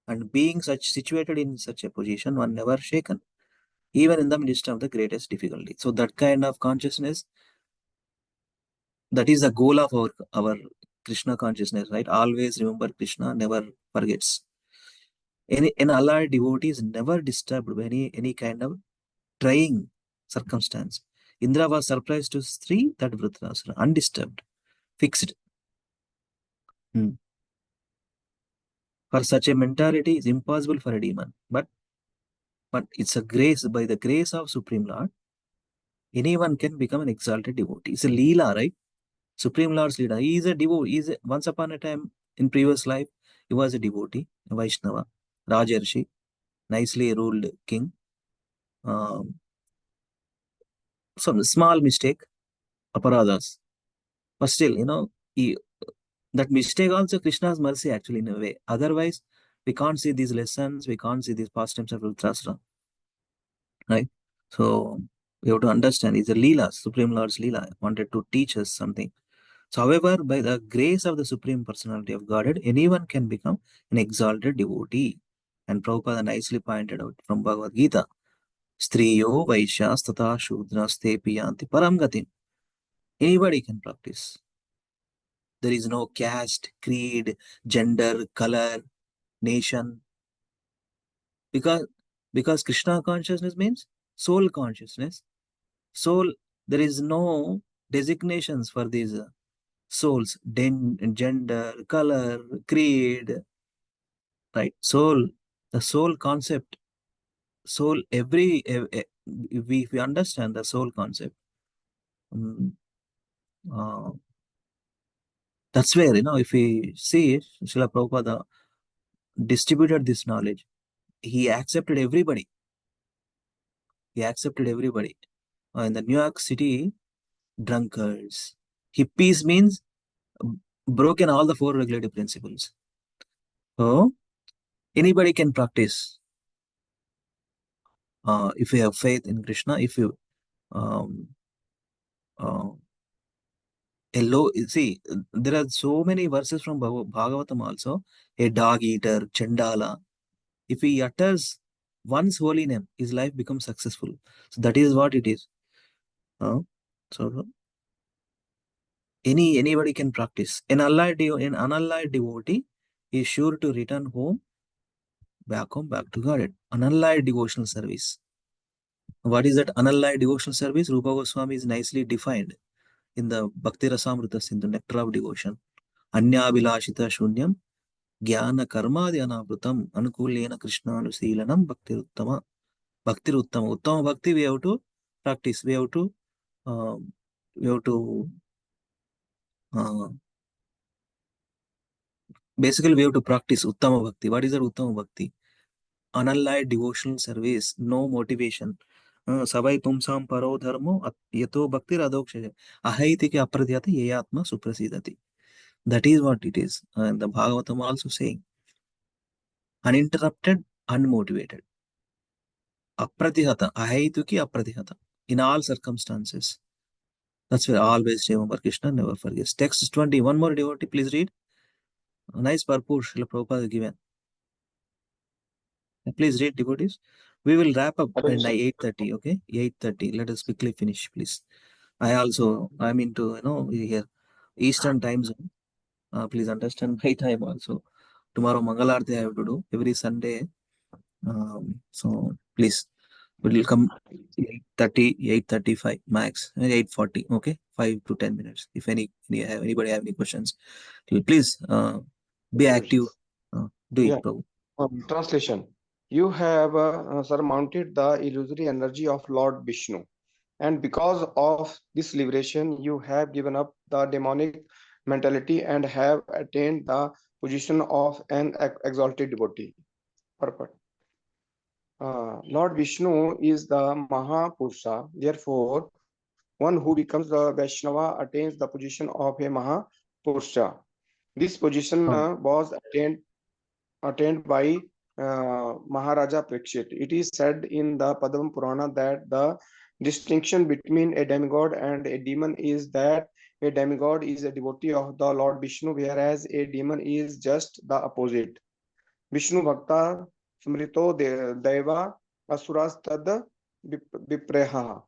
And being situated in such a position, one never shaken, even in the midst of the greatest difficulty. So that kind of consciousness, that is the goal of our Krishna consciousness, right? Always remember Krishna, never forgets. An allied devotee is never disturbed by any kind of trying circumstance. Indra was surprised to see that Vritrasura, undisturbed, fixed. For such a mentality is impossible for a demon. But it's a grace, by the grace of Supreme Lord, anyone can become an exalted devotee. It's a Leela, right? Supreme Lord's Leela. He is a devotee. Once upon a time, in previous life, he was a devotee, a Vaishnava, Rajarshi, nicely ruled king. Some small mistake, aparadas. But still, that mistake also Krishna's mercy actually in a way. Otherwise, we can't see these lessons, we can't see these pastimes of Vritrasura. Right? So we have to understand it's a Leela, Supreme Lord's Leela, wanted to teach us something. So, however, by the grace of the Supreme Personality of Godhead, anyone can become an exalted devotee. And Prabhupada nicely pointed out from Bhagavad Gita, Striyo Vaishyas Tata Shudras Te Piyanti Param Gatim. Anybody can practice. There is no caste, creed, gender, color, nation. Because Krishna consciousness means soul consciousness. Soul, there is no designations for these souls, gender, color, creed, right? Soul, the soul concept, soul, if we understand the soul concept, um, uh, that's where, if we see, Srila Prabhupada distributed this knowledge. He accepted everybody. He accepted everybody. In the New York City, drunkards, hippies means broken all the four regulative principles. So anybody can practice if you have faith in Krishna. If you um, uh, see, there are so many verses from Bhagavatam also. A dog eater, Chandala. If he utters one's holy name, his life becomes successful. So that is what it is. So anybody can practice. An unallied devotee is sure to return home, back to God. Unallied devotional service. What is that unallied devotional service? Rupa Goswami is nicely defined in the Bhakti Rasamrita Sindhu, Nectar of Devotion. Anya Vilashita Shunyam, Jnana Karma Dhyanapratam, Anukulena Krishna Anusilanam, Bhakti Uttama. Bhakti Uttama. Uttama Bhakti we have to practice. We have to basically we have to practice Uttama Bhakti. What is that Uttama Bhakti? Unallied devotional service, no motivation. Savai pumsam paro dharmo yato bhakti radokshaya ahaiti ke apradhyati yeyatma suprasidati. That is what it is. And the Bhagavatam also saying uninterrupted, unmotivated. Apratihata, ahaituki apratihata. In all circumstances. That's why always remember Krishna, never forget. Text 20. One more devotee, please read. A nice purpose Srila Prabhupada given. Please read, devotees. We will wrap up at 8:30, okay? 8:30. Let us quickly finish, please. I'm into, here, Eastern time zone. Please understand my time also. Tomorrow, Mangalarti I have to do every Sunday. So, please, we will come 8:30, 8:35 max, 8:40, okay? 5 to 10 minutes. If anybody have any questions, please be active. Do it, Prabhu. Translation. You have surmounted the illusory energy of Lord Vishnu, and because of this liberation, you have given up the demonic mentality and have attained the position of an exalted devotee. Purport. Lord Vishnu is the Mahapurusha. Therefore, one who becomes the Vaishnava attains the position of a Mahapurusha. This position was attained by Maharaja Parikshit. It is said in the Padma Purana that the distinction between a demigod and a demon is that a demigod is a devotee of the Lord Vishnu, whereas a demon is just the opposite. Vishnu Bhakta Smrito Deva Asuras Tad Vipreha.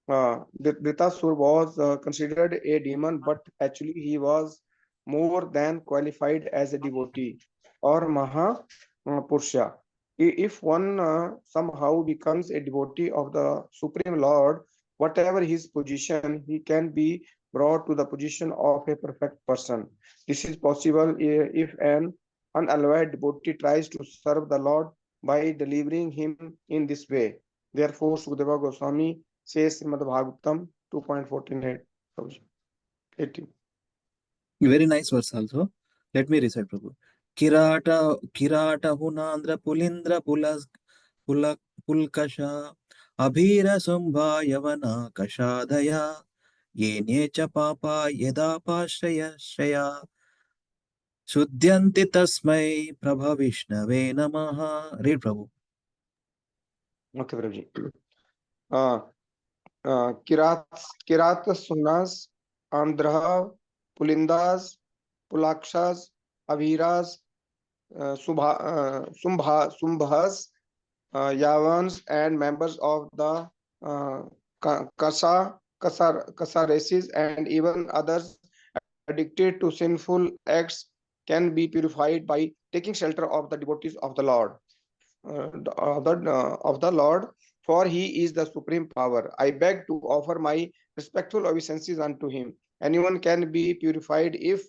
Vritasur was considered a demon, but actually he was more than qualified as a devotee or Mahapurusha. If one somehow becomes a devotee of the Supreme Lord, whatever his position, he can be brought to the position of a perfect person. This is possible if an unalloyed devotee tries to serve the Lord by delivering him in this way. Therefore, Sukadeva Goswami says Srimad Bhagavatam 2.14. Very nice verse also. Let me recite, Prabhu. Kirata Hunandra Pulindra Pulkasha Abhira Sumbha Yavana Kashadaya Yenecha Papa Yedapashraya Shraya Sudhyanti Tasmai Prabha Vishnave Namaha. Read, Prabhu. Okay, Prabhuji. Kirat Sunas, Andhra, Pulindas, Pulakshas, Aviras, Sumbhas, Yavans, and members of the Kasa races, and even others addicted to sinful acts can be purified by taking shelter of the devotees of the Lord. Of the Lord, for he is the supreme power. I beg to offer my respectful obeisances unto him. Anyone can be purified if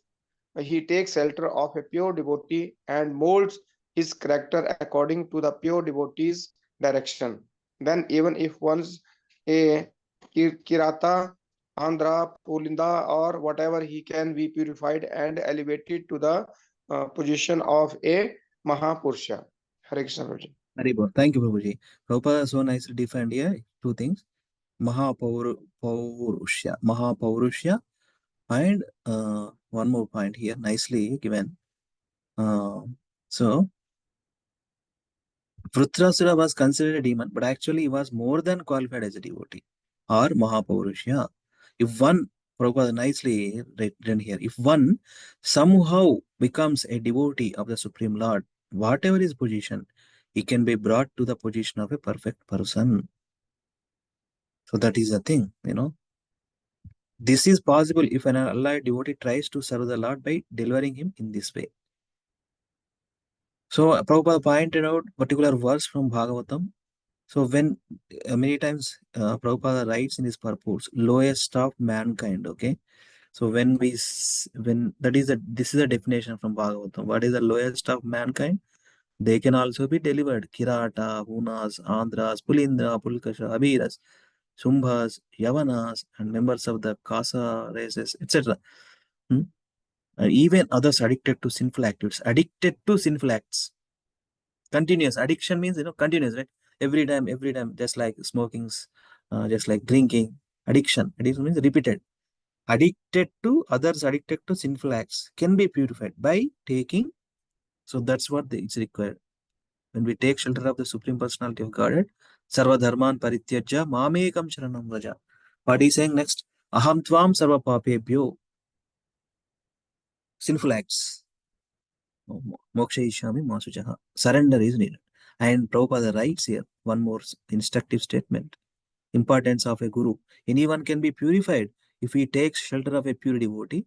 he takes shelter of a pure devotee and molds his character according to the pure devotee's direction. Then, even if one's a Kirata, Andhra, Pulinda, or whatever, he can be purified and elevated to the position of a Mahapurusha. Hare Krishna Prabhuji. Haribol. Thank you, Prabhuji. Prabhupada so nicely defined here two things. Mahapaurusha, and one more point here, nicely given. So, Vruthrasura was considered a demon, but actually he was more than qualified as a devotee or Mahapaurusha. If one, Prabhupada nicely written here, if one somehow becomes a devotee of the Supreme Lord, whatever his position, he can be brought to the position of a perfect person. So that is the thing, This is possible if an allied devotee tries to serve the Lord by delivering him in this way. So Prabhupada pointed out particular verse from Bhagavatam. So when many times Prabhupada writes in his purports, lowest of mankind, okay? So when this is the definition from Bhagavatam. What is the lowest of mankind? They can also be delivered. Kirata, Hunas, Andhras, Pulindra, Pulkasha, Abhiras, Shumbhas, Yavanas, and members of the Kasa races, etc. And even others addicted to sinful activities. Addicted to sinful acts. Continuous. Addiction means, continuous, right? Every time, just like smoking, just like drinking. Addiction. Addiction means repeated. Addicted to others, addicted to sinful acts can be purified by taking. So that's what it's required. When we take shelter of the Supreme Personality of Godhead, Sarva Dharman Parityaja Mamekam Sharanam Vraja. What he's saying next? Aham Tvam Sarva Papebhyo. Sinful acts. Moksha Ishami Masujaha. Surrender is needed. And Prabhupada writes here one more instructive statement. Importance of a guru. Anyone can be purified if he takes shelter of a pure devotee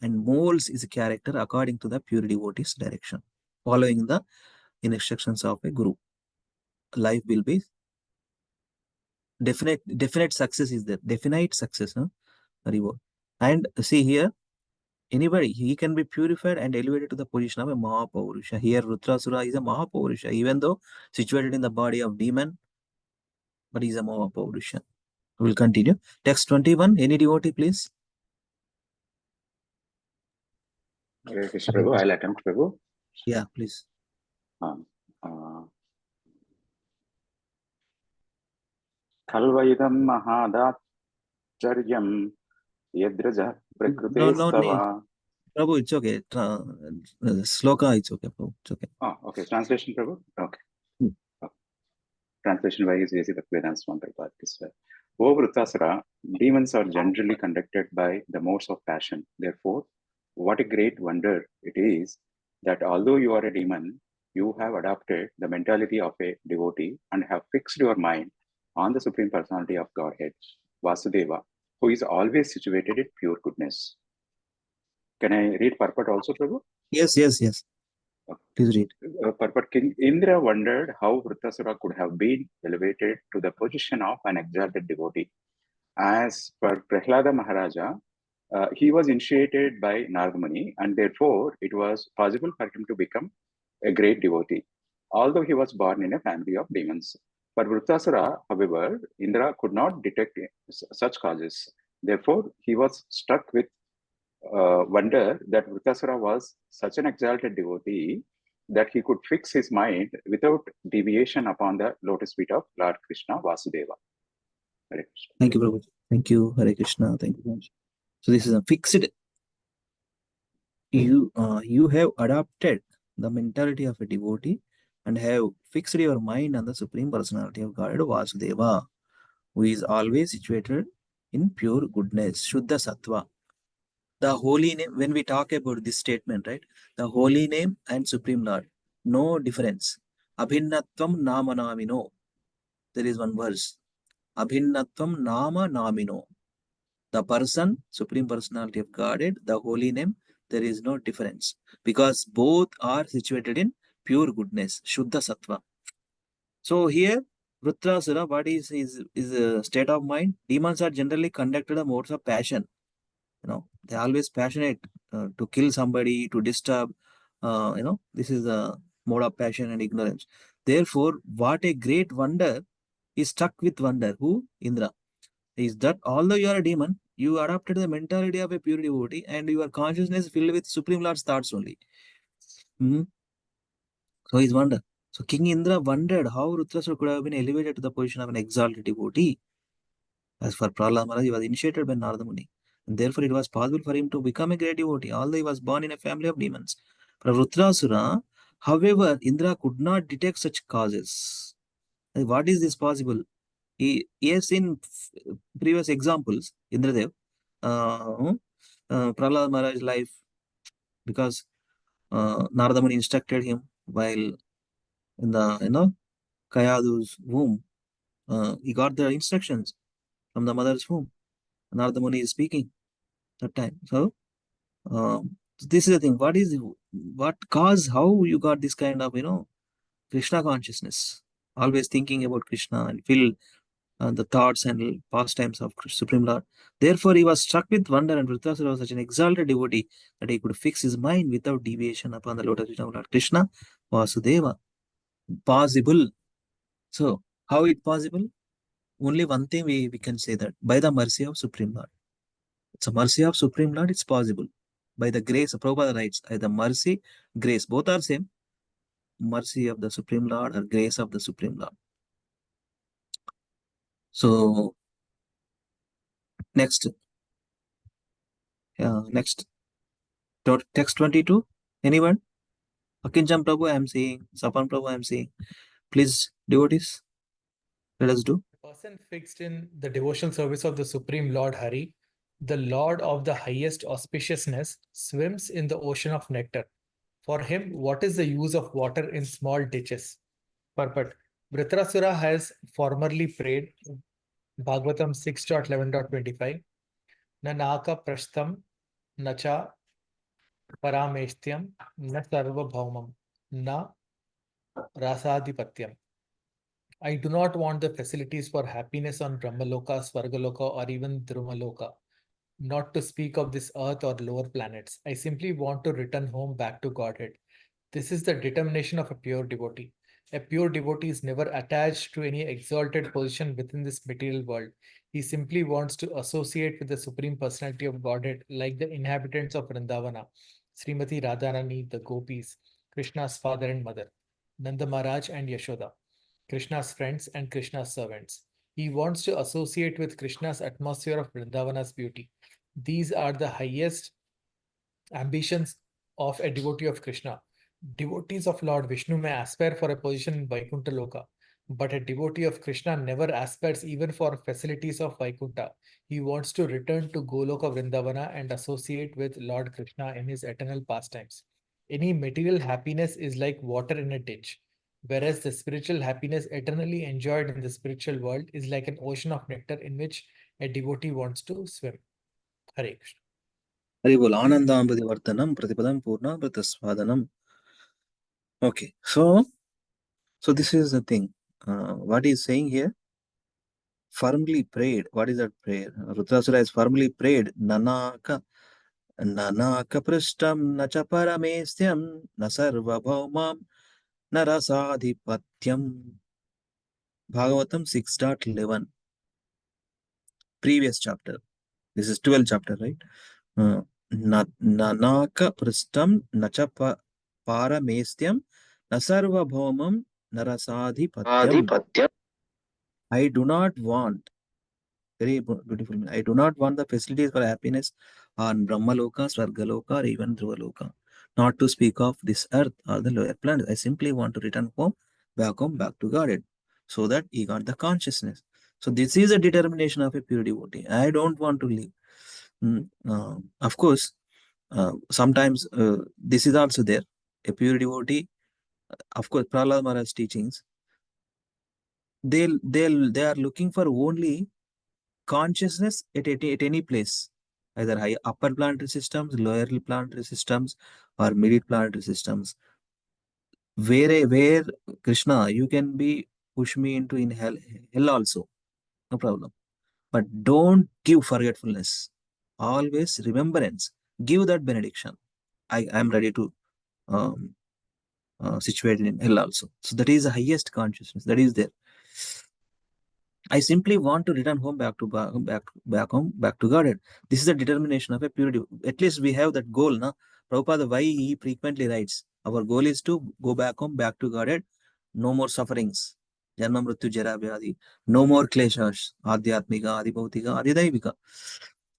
and molds his character according to the pure devotee's direction, following the instructions of a guru. Life will be definite success is there. Definite success, reward. And see here, anybody, he can be purified and elevated to the position of a Mahapaurusha. Here, Rudrasura is a Mahapaurusha, even though situated in the body of demon, but he is a Mahapaurusha. We will continue. Text 21. Any devotee, please? Hare Krishna Prabhu, I'll attempt, Prabhu. Yeah, please. Khalvaidam mahadacharyam yadraja prakrute No, stava. Prabhu, it's okay. Sloka, it's okay, Prabhu. It's okay. Oh, okay. Translation, Prabhu? Okay. Hmm. Translation by His Grace Bhaktivedanta Swami Prabhupada this way. O Vruttasura, demons are generally conducted by the modes of passion. Therefore, what a great wonder it is that although you are a demon, you have adopted the mentality of a devotee and have fixed your mind on the Supreme Personality of Godhead, Vasudeva, who is always situated in pure goodness. Can I read purport also, Prabhu? Yes. Please read. Purport. King Indra wondered how Vruttasura could have been elevated to the position of an exalted devotee. As per Prahlada Maharaja, he was initiated by Nargamuni, and therefore it was possible for him to become a great devotee, although he was born in a family of demons. For Vruttasura, however, Indra could not detect such causes. Therefore, he was struck with wonder that Vruttasura was such an exalted devotee that he could fix his mind without deviation upon the lotus feet of Lord Krishna Vasudeva. Hare Krishna. Thank you, Prabhu. Thank you, Hare Krishna. Thank you very much. So this is a fixed. You have adopted the mentality of a devotee and have fixed your mind on the Supreme Personality of God, Vasudeva, who is always situated in pure goodness, Shuddha Sattva. The holy name, when we talk about this statement, right? The holy name and Supreme Lord, no difference. Abhinnatvam nama namino. There is one verse. Abhinnatvam nama namino. The person, Supreme Personality of Godhead, the holy name, there is no difference because both are situated in pure goodness, Shuddha Sattva. So here, Vritrasura, what is his state of mind? Demons are generally conducted on modes of passion. They're always passionate to kill somebody, to disturb. This is the mode of passion and ignorance. Therefore, what a great wonder is struck with wonder. Who? Indra. Is that although you are a demon, you adopted the mentality of a pure devotee and your consciousness filled with Supreme Lord's thoughts only. So he's wonder. So King Indra wondered how Rudrasura could have been elevated to the position of an exalted devotee. As for Prahlad Maharaj, he was initiated by Narada Muni, and therefore it was possible for him to become a great devotee, although he was born in a family of demons. For Rudrasura, however, Indra could not detect such causes. What is this possible? He has seen previous examples, Indradev, Prahlad Maharaj's life, because Narada Muni instructed him while in the Kayadu's womb. He got the instructions from the mother's womb. Narada Muni is speaking that time. So this is the thing. What cause? How you got this kind of Krishna consciousness? Always thinking about Krishna and feel the thoughts and pastimes of Supreme Lord. Therefore, he was struck with wonder, and Vritrasura was such an exalted devotee that he could fix his mind without deviation upon the lotus feet of Lord Krishna, Vasudeva. Possible. So, how it possible? Only one thing we can say that by the mercy of Supreme Lord. It's a mercy of Supreme Lord, it's possible. By the grace, Prabhupada writes, the mercy, grace, both are same. Mercy of the Supreme Lord or grace of the Supreme Lord. So, next. Next. Text 22. Anyone? Akincham Prabhu, I am seeing. Sapan Prabhu, I am seeing. Please, devotees, let us do. A person fixed in the devotional service of the Supreme Lord Hari, the Lord of the highest auspiciousness, swims in the ocean of nectar. For him, what is the use of water in small ditches? Purport. Vritrasura has formerly prayed, Bhagavatam 6.11.25, Nanaka prashtam, nacha parameshtyam, na sarvabhaumam, na rasadhipatyam. I do not want the facilities for happiness on Brahmaloka, Svargaloka, or even Drumaloka, not to speak of this earth or lower planets. I simply want to return home back to Godhead. This is the determination of a pure devotee. A pure devotee is never attached to any exalted position within this material world. He simply wants to associate with the Supreme Personality of Godhead, like the inhabitants of Vrindavana, Srimati Radharani, the Gopis, Krishna's father and mother, Nanda Maharaj and Yashoda, Krishna's friends and Krishna's servants. He wants to associate with Krishna's atmosphere of Vrindavana's beauty. These are the highest ambitions of a devotee of Krishna. Devotees of Lord Vishnu may aspire for a position in Vaikuntha Loka, but a devotee of Krishna never aspires even for facilities of Vaikuntha. He wants to return to Goloka Vrindavana and associate with Lord Krishna in his eternal pastimes. Any material happiness is like water in a ditch, whereas the spiritual happiness eternally enjoyed in the spiritual world is like an ocean of nectar in which a devotee wants to swim. Hare Krishna. Haribol Anandambudi Vartanam Pratipadam Purna Pratasvadanam. Okay, so this is the thing. What he's saying here? Firmly prayed. What is that prayer? Rudrasura has firmly prayed. Nanaka Prishtam Nacha Parameshyam Nasarva Bhaumam Narasadhipatyam. Bhagavatam 6.11. Previous chapter. This is 12th chapter, right? Nanaka Prishtam Nacha Parameshyam Nasarva Bhaumam Narasadhipatyam. I do not want, very beautiful, I do not want the facilities for happiness on Brahmaloka, Svargaloka, or even Dhruvaloka. Not to speak of this earth or the lower planets. I simply want to return home, back to Godhead, so that he got the consciousness. So this is a determination of a pure devotee. I don't want to live. Of course, sometimes this is also there. A pure devotee, of course, Prahlad Maharaj's teachings, they are looking for only consciousness at any place, either high upper planetary systems, lower planetary systems, or middle planetary systems. Where Krishna, you can be push me into in hell also, no problem. But don't give forgetfulness. Always remembrance. Give that benediction. I am ready to um, situate in hell also. So that is the highest consciousness that is there. I simply want to return home back to back to God. This is the determination of a purity. At least we have that goal, na? Prabhupada, why he frequently writes, our goal is to go back home, back to God. No more sufferings. Janma mrityu jara vyadi. No more kleshas. Adhyatmika, adibhautika, adidaivika.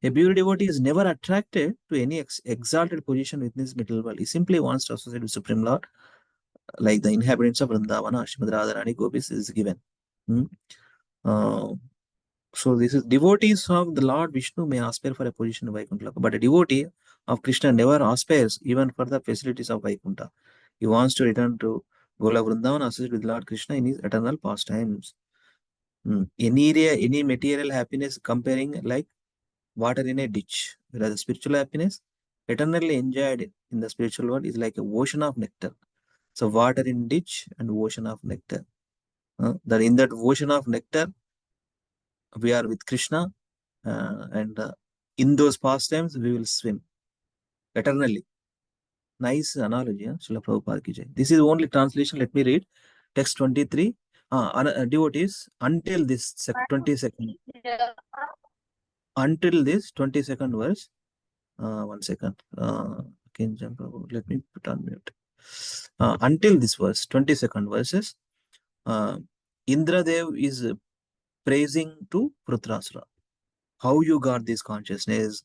A pure devotee is never attracted to any exalted position within this middle world. He simply wants to associate with Supreme Lord, like the inhabitants of Vrindavana, Srimad Radharani Gopis is given. So this is devotees of the Lord Vishnu may aspire for a position in Vaikuntha, but a devotee of Krishna never aspires even for the facilities of Vaikuntha. He wants to return to Gola Vrindavan, associate with Lord Krishna in his eternal pastimes. Any area, any material happiness comparing like water in a ditch, whereas the spiritual happiness eternally enjoyed in the spiritual world is like a ocean of nectar. So water in ditch and ocean of nectar. That in that ocean of nectar, we are with Krishna, and in those pastimes we will swim eternally. Nice analogy, Srila Prabhupada ki jai. This is only translation. Let me read text 23. Devotees, until this 22nd, until this 22nd verse. 1 second. Let me put on mute. Until this verse, 22nd verses, Indradev is praising to Vrutrasura. How you got this consciousness?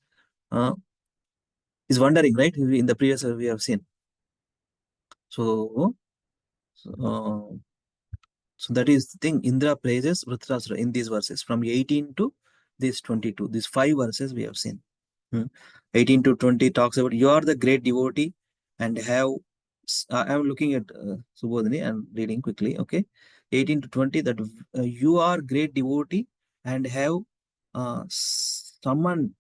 Is wondering, right? In the previous we have seen. So that is the thing. Indra praises Vrutrasura in these verses from 18 to this 22. These 5 verses we have seen. 18 to 20 talks about you are the great devotee and have. I am looking at Subodhini and reading quickly. Okay, 18 to 20 that you are great devotee and have summoned.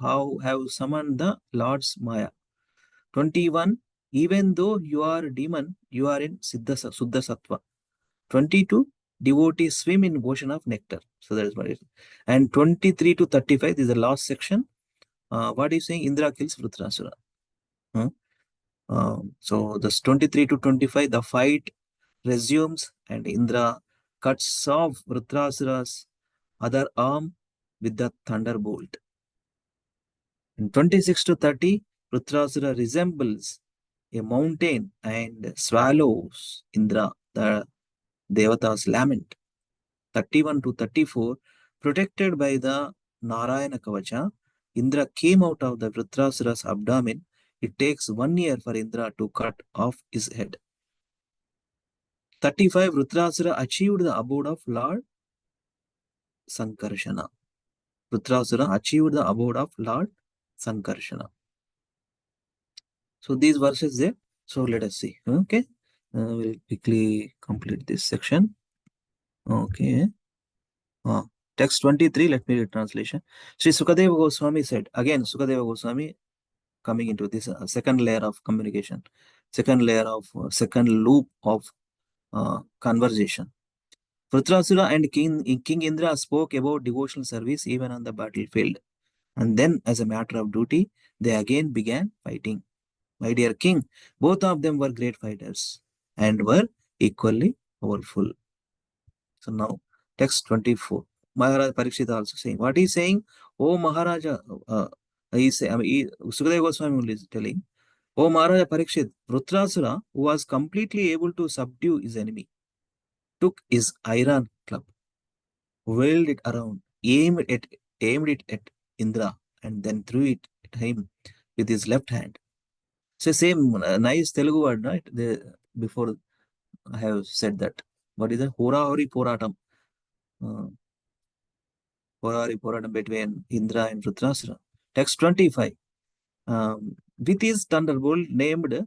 How have summoned the Lord's Maya. 21, even though you are a demon, you are in Siddha Sattva. 22, devotees swim in ocean of nectar. So that is what it is. And 23 to 35, this is the last section. What is saying? Indra kills Vrutrasura. So this 23 to 25, the fight resumes and Indra cuts off Vrutrasura's other arm with the thunderbolt. In 26 to 30, Vrutrasura resembles a mountain and swallows Indra, the Devata's lament. 31 to 34, protected by the Narayana Kavacha, Indra came out of the Vrutrasura's abdomen. It takes 1 year for Indra to cut off his head. 35, Vrutrasura achieved the abode of Lord Sankarshana. Vrutrasura achieved the abode of Lord Sankarshana. So these verses there. So let us see. Okay. We'll quickly complete this section. Okay. Text 23, let me read translation. Sri Sukadeva Goswami said, again Sukadeva Goswami coming into this second layer of communication, second layer of second loop of conversation. Vrutrasura and King Indra spoke about devotional service even on the battlefield. And then as a matter of duty, they again began fighting. My dear king, both of them were great fighters and were equally powerful. So now, text 24. Maharaja Parikshit also saying, what he's saying, oh Maharaja, Sukadeva Goswami is telling, oh Maharaja Parikshit, Vrutrasura, who was completely able to subdue his enemy, took his iron club, whirled it around, aimed it at Indra, and then threw it at him with his left hand. So same nice Telugu word, right? Before I have said that. What is that? Hora Hori Poratam. Hora Hori Poratam between Indra and Vrutrasura. Text 25. With his thunderbolt named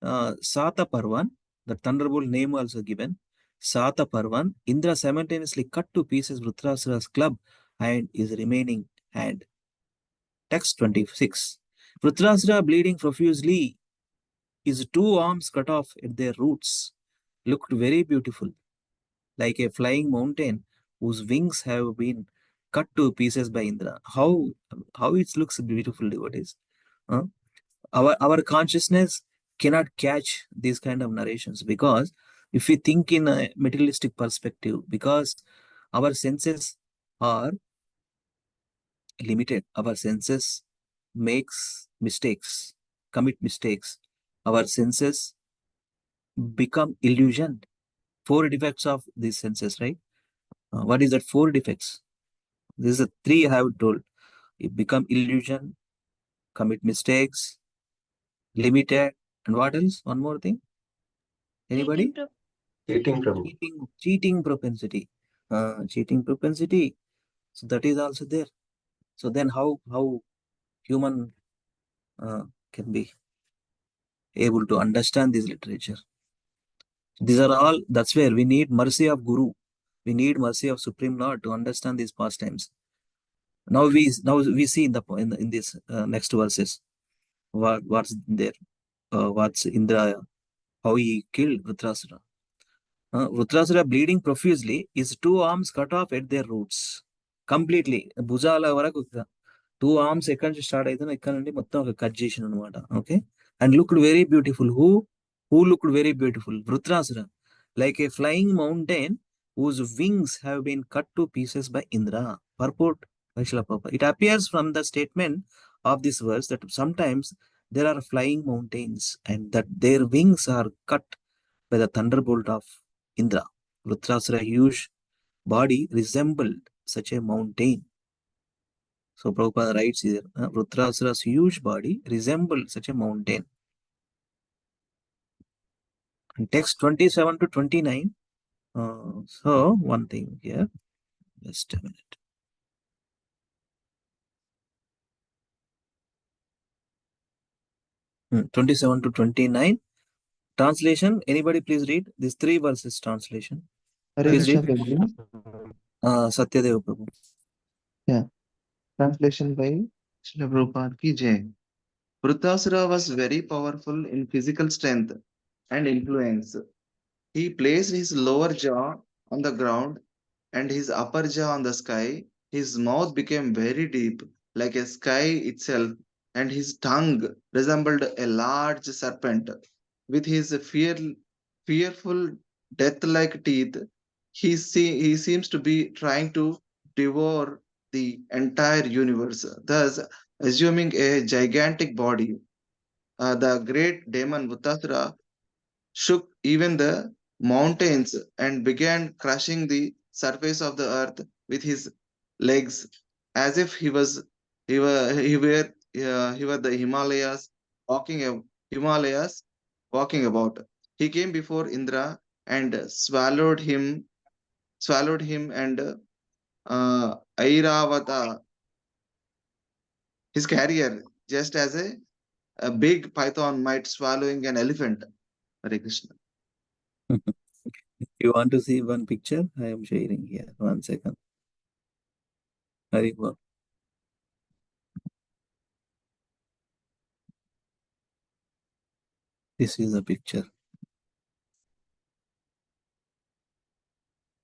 Sata Parvan, the thunderbolt name also given, Sata Parvan, Indra simultaneously cut to pieces Vrutrasura's club and his remaining hand. Text 26. Vritrasura, bleeding profusely, his two arms cut off at their roots, looked very beautiful, like a flying mountain whose wings have been cut to pieces by Indra. How it looks beautiful, devotees. Huh? Our consciousness cannot catch these kind of narrations, because if we think in a materialistic perspective, because our senses are limited, our senses makes mistakes, commit mistakes, our senses become illusion. Four defects of these senses, right? What is that? Four defects. This is the three I have told. You become illusion, commit mistakes, limited, and what else? One more thing. Anybody? Cheating, Prabhu. Cheating propensity. Cheating propensity. So that is also there. So then how human can be able to understand this literature? These are all, that's where we need mercy of Guru. We need mercy of Supreme Lord to understand these pastimes. Now we see in this next verses what's there, what's Indra, how he killed Vritrasura. Vritrasura, bleeding profusely, his two arms cut off at their roots completely. Bhujala varaku two arms ఎక్కడి నుంచి start అవుతుందో ఇక్కడ నుండి మొత్తం ఒక cut చేసిన అనమాట. Okay, and looked very beautiful. Who looked very beautiful? Vritrasura, like A flying mountain whose wings have been cut to pieces by Indra. Purport by Srila Prabhupada. It appears from the statement of this verse that sometimes there are flying mountains and that their wings are cut by the thunderbolt of Indra. Vrutrasura huge body resembled such a mountain. So Prabhupada writes here, Vrutrasura's huge body resembled such a mountain. And text 27 to 29. So one thing here, just a minute. Hmm, 27 to 29. Translation, anybody please read these three verses translation. Hare Please Krishna, read. Prabhu. Satyadev Prabhu. Yeah. Translation by Srila Prabhupada ki Jai. Vritrasura was very powerful in physical strength and influence. He placed his lower jaw on the ground and his upper jaw on the sky. His mouth became very deep, like a sky itself, and his tongue resembled a large serpent. With his fearful, death-like teeth, he seems to be trying to devour the entire universe, thus assuming a gigantic body. The great demon Vuttasura shook even the mountains and began crushing the surface of the earth with his legs, as if he were the Himalayas walking about. He came before Indra and swallowed him and Airavata, his carrier, just as a big python might swallowing an elephant. Hare Krishna. You want to see one picture? I am sharing here. 1 second. Very well. This is a picture.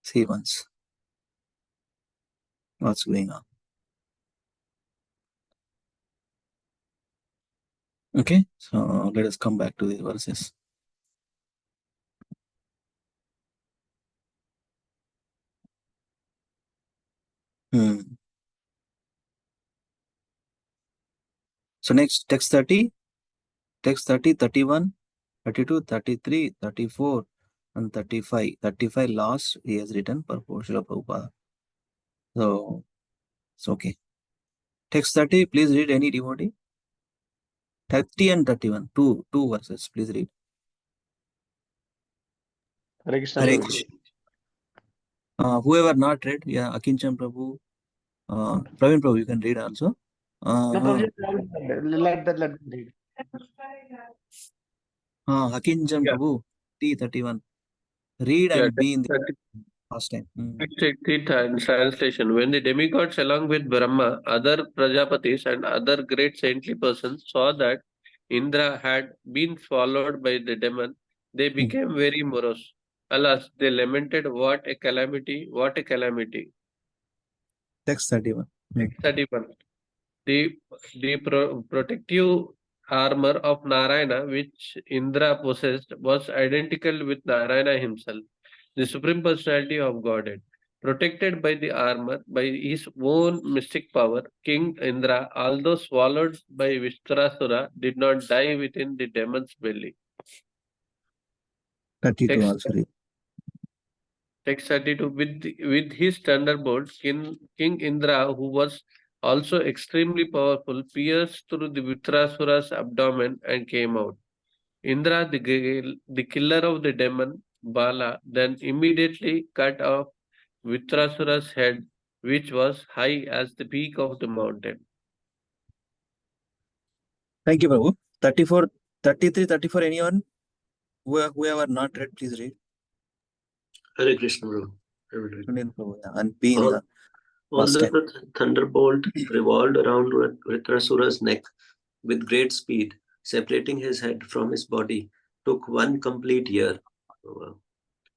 See once what's going on. Okay, so let us come back to these verses. So next, text 30, 31, 32, 33, 34, and 35. 35 last he has written per Srila Prabhupada. So it's okay. Text 30, please read any devotee. 30 and 31, two verses, please read. Hare Krishna, Hare Prabhu. Krishna. Whoever not read, yeah, Akinchan Prabhu, Praveen Prabhu, you can read also. No, Prabhu, let them read. Akinchan Prabhu, T31. Read Yeah, and be in the. Last time. Translation. When the demigods along with Brahma, other Prajapatis and other great saintly persons saw that Indra had been swallowed by the demon, they became very morose. Alas, they lamented, what a calamity, what a calamity. Text 31. Text 31. The protective armor of Narayana, which Indra possessed, was identical with Narayana himself, the Supreme Personality of Godhead. Protected by the armor, by his own mystic power, King Indra, although swallowed by Vishtrasura, did not die within the demon's belly. 32 also read. Text 32. With his thunderbolt, King Indra, who was also extremely powerful, pierced through the Vitrasura's abdomen and came out. Indra, the killer of the demon, Bala, then immediately cut off Vitrasura's head, which was high as the peak of the mountain. Thank you, Prabhu. 34, 33, 34, anyone? Whoever not read, please read. Hare Krishna, Prabhu. I will read. Indian Prabhu, yeah. And be in the Although last time. the thunderbolt revolved around Vritrasura's neck with great speed, separating his head from his body, took one complete year,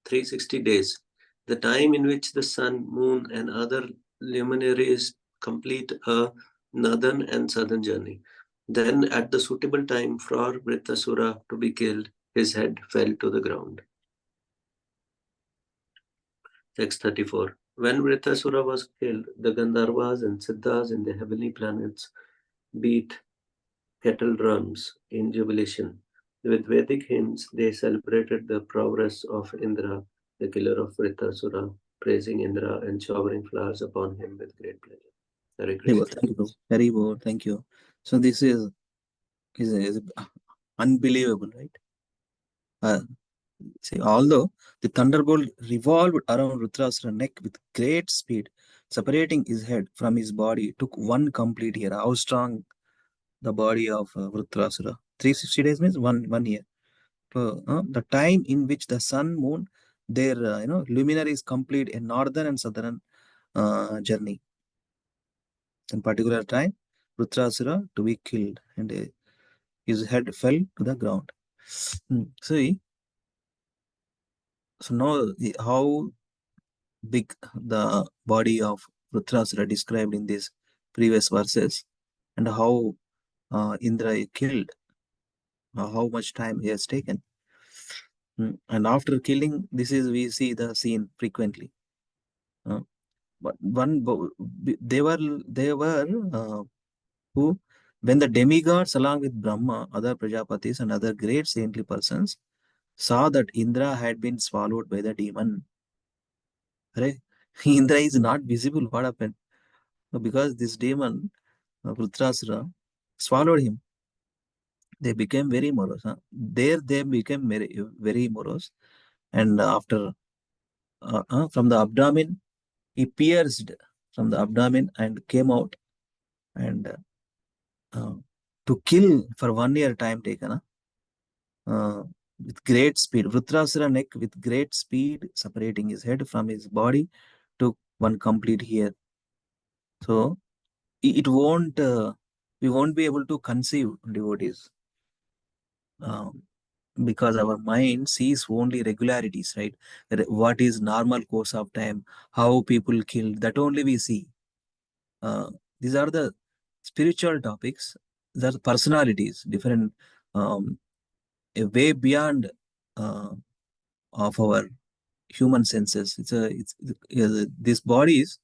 360 days, the time in which the sun, moon, and other luminaries complete a northern and southern journey. Then, at the suitable time for Vritrasura to be killed, his head fell to the ground. Text 34. When Vritrasura was killed, the Gandharvas and Siddhas in the heavenly planets beat kettle drums in jubilation. With Vedic hymns, they celebrated the prowess of Indra, the killer of Vritrasura, praising Indra and showering flowers upon him with great pleasure. Hare Krishna. Thank you, very good. Thank you. So this is unbelievable, right? See, although the thunderbolt revolved around Rudrasura's neck with great speed, separating his head from his body, took one complete year. How strong the body of Vritrasura? 360 days means one year. The time in which the sun, moon, their luminaries complete a northern and southern journey. In particular time, Vritrasura to be killed, and his head fell to the ground. See, so now how big the body of Vritrasura described in these previous verses, and how Indra killed, how much time he has taken. And after killing, we see the scene frequently. But they were who, when the demigods along with Brahma, other Prajapatis and other great saintly persons saw that Indra had been swallowed by the demon. Right? Indra is not visible. What happened? Because this demon, Vritrasura, swallowed him. They became very morose. There they became very morose. And after, from the abdomen, he pierced from the abdomen and came out. And to kill for 1 year time taken, with great speed. Vritrasura neck with great speed, separating his head from his body, took one complete year. So it won't, we won't be able to conceive, devotees, because our mind sees only regularities, right? What is normal course of time, how people killed, that only we see. These are the spiritual topics, these are the personalities, different, a way beyond of our human senses. This body is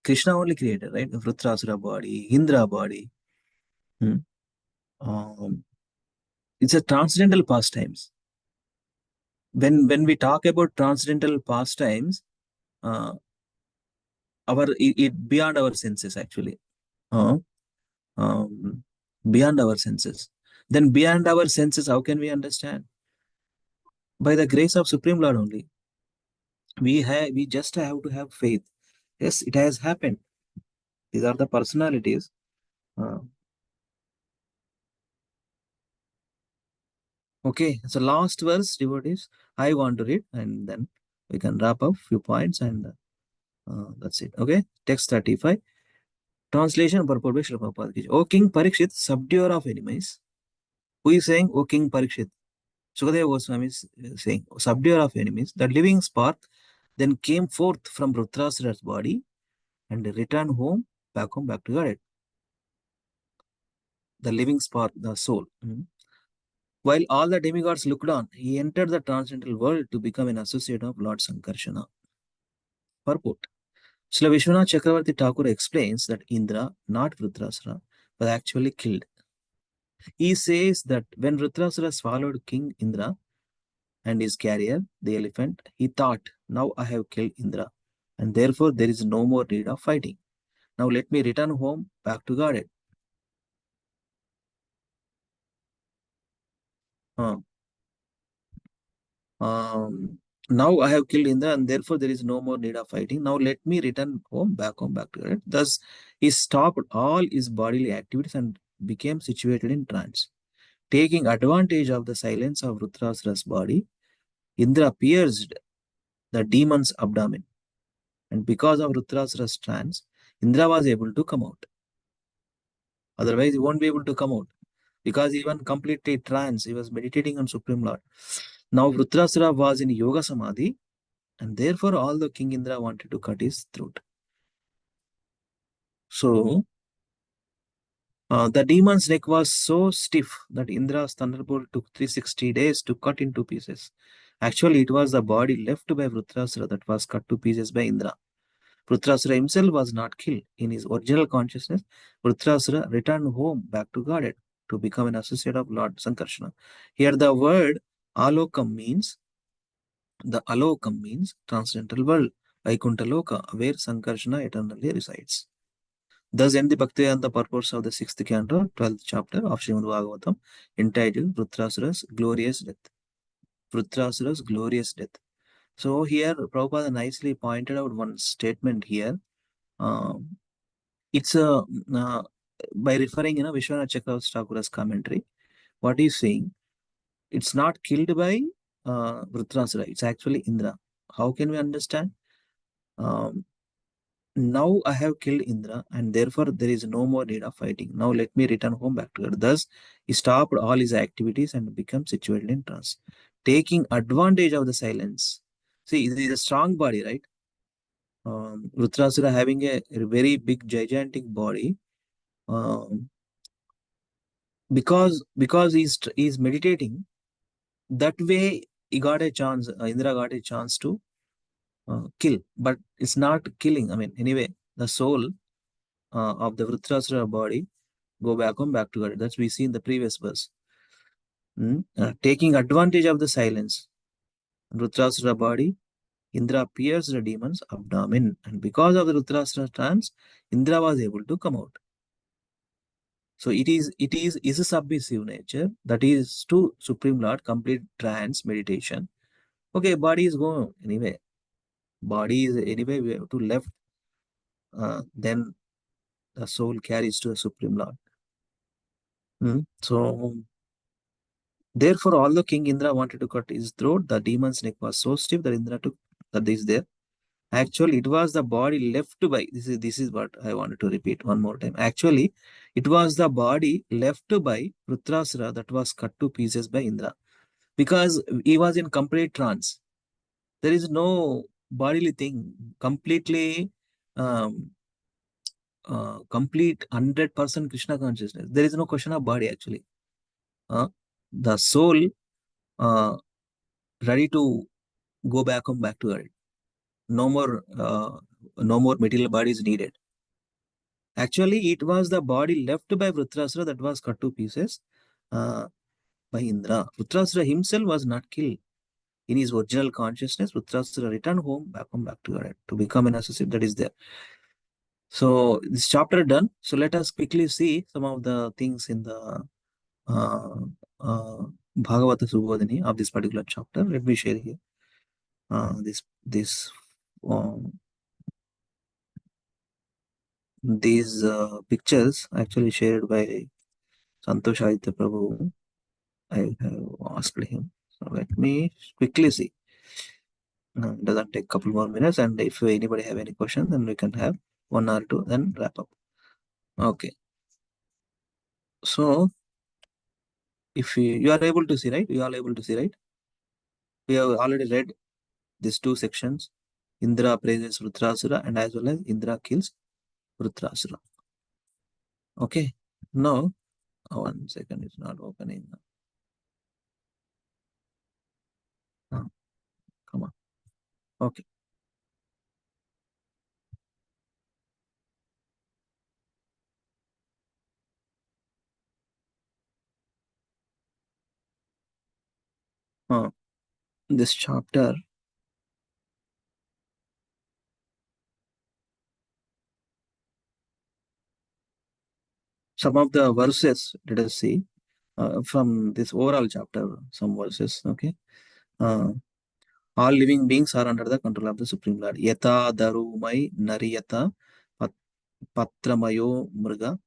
Krishna only created, right? The Vritrasura body, Indra body. It's a transcendental pastimes. When we talk about transcendental pastimes, it beyond our senses actually. Beyond our senses. Then beyond our senses, how can we understand? By the grace of Supreme Lord only. We just have to have faith. Yes, it has happened. These are the personalities. Okay, so last verse, devotees, I want to read, and then We can wrap up few points and that's it. Okay, text 35. Translation purport by Srila Prabhupada ki jai. O King Parikshit, subduer of enemies. Who is saying, O King Parikshit? Sukadeva Goswami is saying, subduer of enemies. The living spark then came forth from Rudrasura's body and returned home, back to Godhead. The living spark, the soul. While all the demigods looked on, he entered the transcendental world to become an associate of Lord Sankarsana. Purport. Srila Vishwanath Chakravarti Thakur explains that Indra, not Vrutrasura, was actually killed. He says that when Vrutrasura swallowed King Indra and his carrier, the elephant, he thought, now I have killed Indra, and therefore there is no more need of fighting. Now let me return home, back to Godhead. Now I have killed Indra, and therefore there is no more need of fighting. Now let me return home, back to Godhead. Thus, he stopped all his bodily activities and became situated in trance. Taking advantage of the silence of Rudrasura's body, Indra pierced the demon's abdomen. And because of Rudrasura's trance, Indra was able to come out. Otherwise, he won't be able to come out. Because even completely trance, he was meditating on Supreme Lord. Now Rudrasura was in Yoga Samadhi, and therefore although King Indra wanted to cut his throat. So, the demon's neck was so stiff that Indra's thunderbolt took 360 days to cut into pieces. Actually, it was the body left by Vrutrasura that was cut to pieces by Indra. Vrutrasura himself was not killed. In his original consciousness, Vrutrasura returned home, back to Godhead, to become an associate of Lord Sankarsana. Here the word Alokam means transcendental world, Vaikuntha Loka, where Sankarsana eternally resides. Thus end the Bhaktivedanta purpose of the 6th canto, 12th chapter of Srimad Bhagavatam, entitled Vrutrasura's Glorious Death. Vrutrasura's Glorious Death. So here Prabhupada nicely pointed out one statement here. It's by referring, Vishwanath Chakravarti Thakur's commentary. What he's saying, it's not killed by Vrutrasura, it's actually Indra. How can we understand? Now I have killed Indra, and therefore there is no more need of fighting. Now let me return home, back to God. Thus, he stopped all his activities and became situated in trance, taking advantage of the silence. See, it is a strong body, right? Vrutrasura having a very big, gigantic body. Because he's meditating, that way he got a chance. Indra got a chance to kill, but it's not killing. I mean, anyway, the soul of the Vrutrasura body go back to God. That's we see in the previous verse. Taking advantage of the silence, Vrutrasura body, Indra pierced the demon's abdomen, and because of the Vrutrasura trance, Indra was able to come out. So it is a submissive nature, that is to Supreme Lord, complete trance meditation. Okay, body is going anyway. Body is anyway we have to left. Then the soul carries to the Supreme Lord. So therefore, although King Indra wanted to cut his throat, the demon's neck was so stiff that Indra took that is there. Actually, it was the body left by, this is what I wanted to repeat one more time. Actually, it was the body left by Vrutrasura that was cut to pieces by Indra. Because he was in complete trance. There is no bodily thing, completely, complete 100% Krishna consciousness. There is no question of body actually. The soul ready to go back to God. No more material body is needed. Actually, it was the body left by Vrutrasura that was cut to pieces by Indra. Vrutrasura himself was not killed. In his original consciousness, Vrutrasura returned home, back to God, to become an associate that is there. So this chapter done. So let us quickly see some of the things in the Bhagavata Subodhini of this particular chapter. Let me share here. These pictures actually shared by Santosh Aditya Prabhu. I have asked him. So let me quickly see. It doesn't take a couple more minutes. And if anybody have any questions, then we can have 1 or 2, then wrap up. Okay. So if you are able to see, right? You are able to see, right? We have already read these 2 sections. Indra praises Rudrasura and as well as Indra kills Rudrasura. Okay. Now, 1 second, it's not opening. Come on. Okay. This chapter, some of the verses, let us see, from this overall chapter, some verses, okay. All living beings are under the control of the Supreme Lord. Yata darumai nariyata patramayo mruga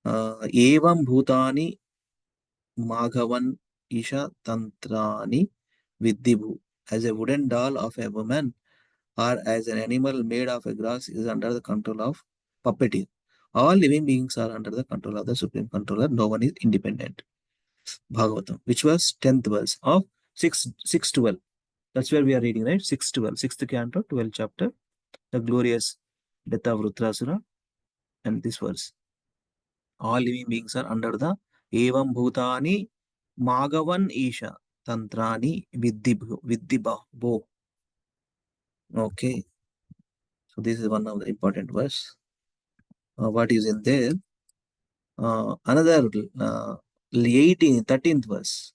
evam bhutani maghavan isha tantrani vidibhu. As a wooden doll of a woman or as an animal made of a grass is under the control of puppeteer. All living beings are under the control of the Supreme Controller. No one is independent. Bhagavatam, which was 10th verse of 6.12. That's where we are reading, right? 6.12, 6th canto, 12th chapter, the glorious death of Rudrasura, and this verse. All living beings are under the Evam Bhutani Magavan Isha Tantrani Vidibho. Okay. So this is one of the important verse. What is in there? Another 13th verse.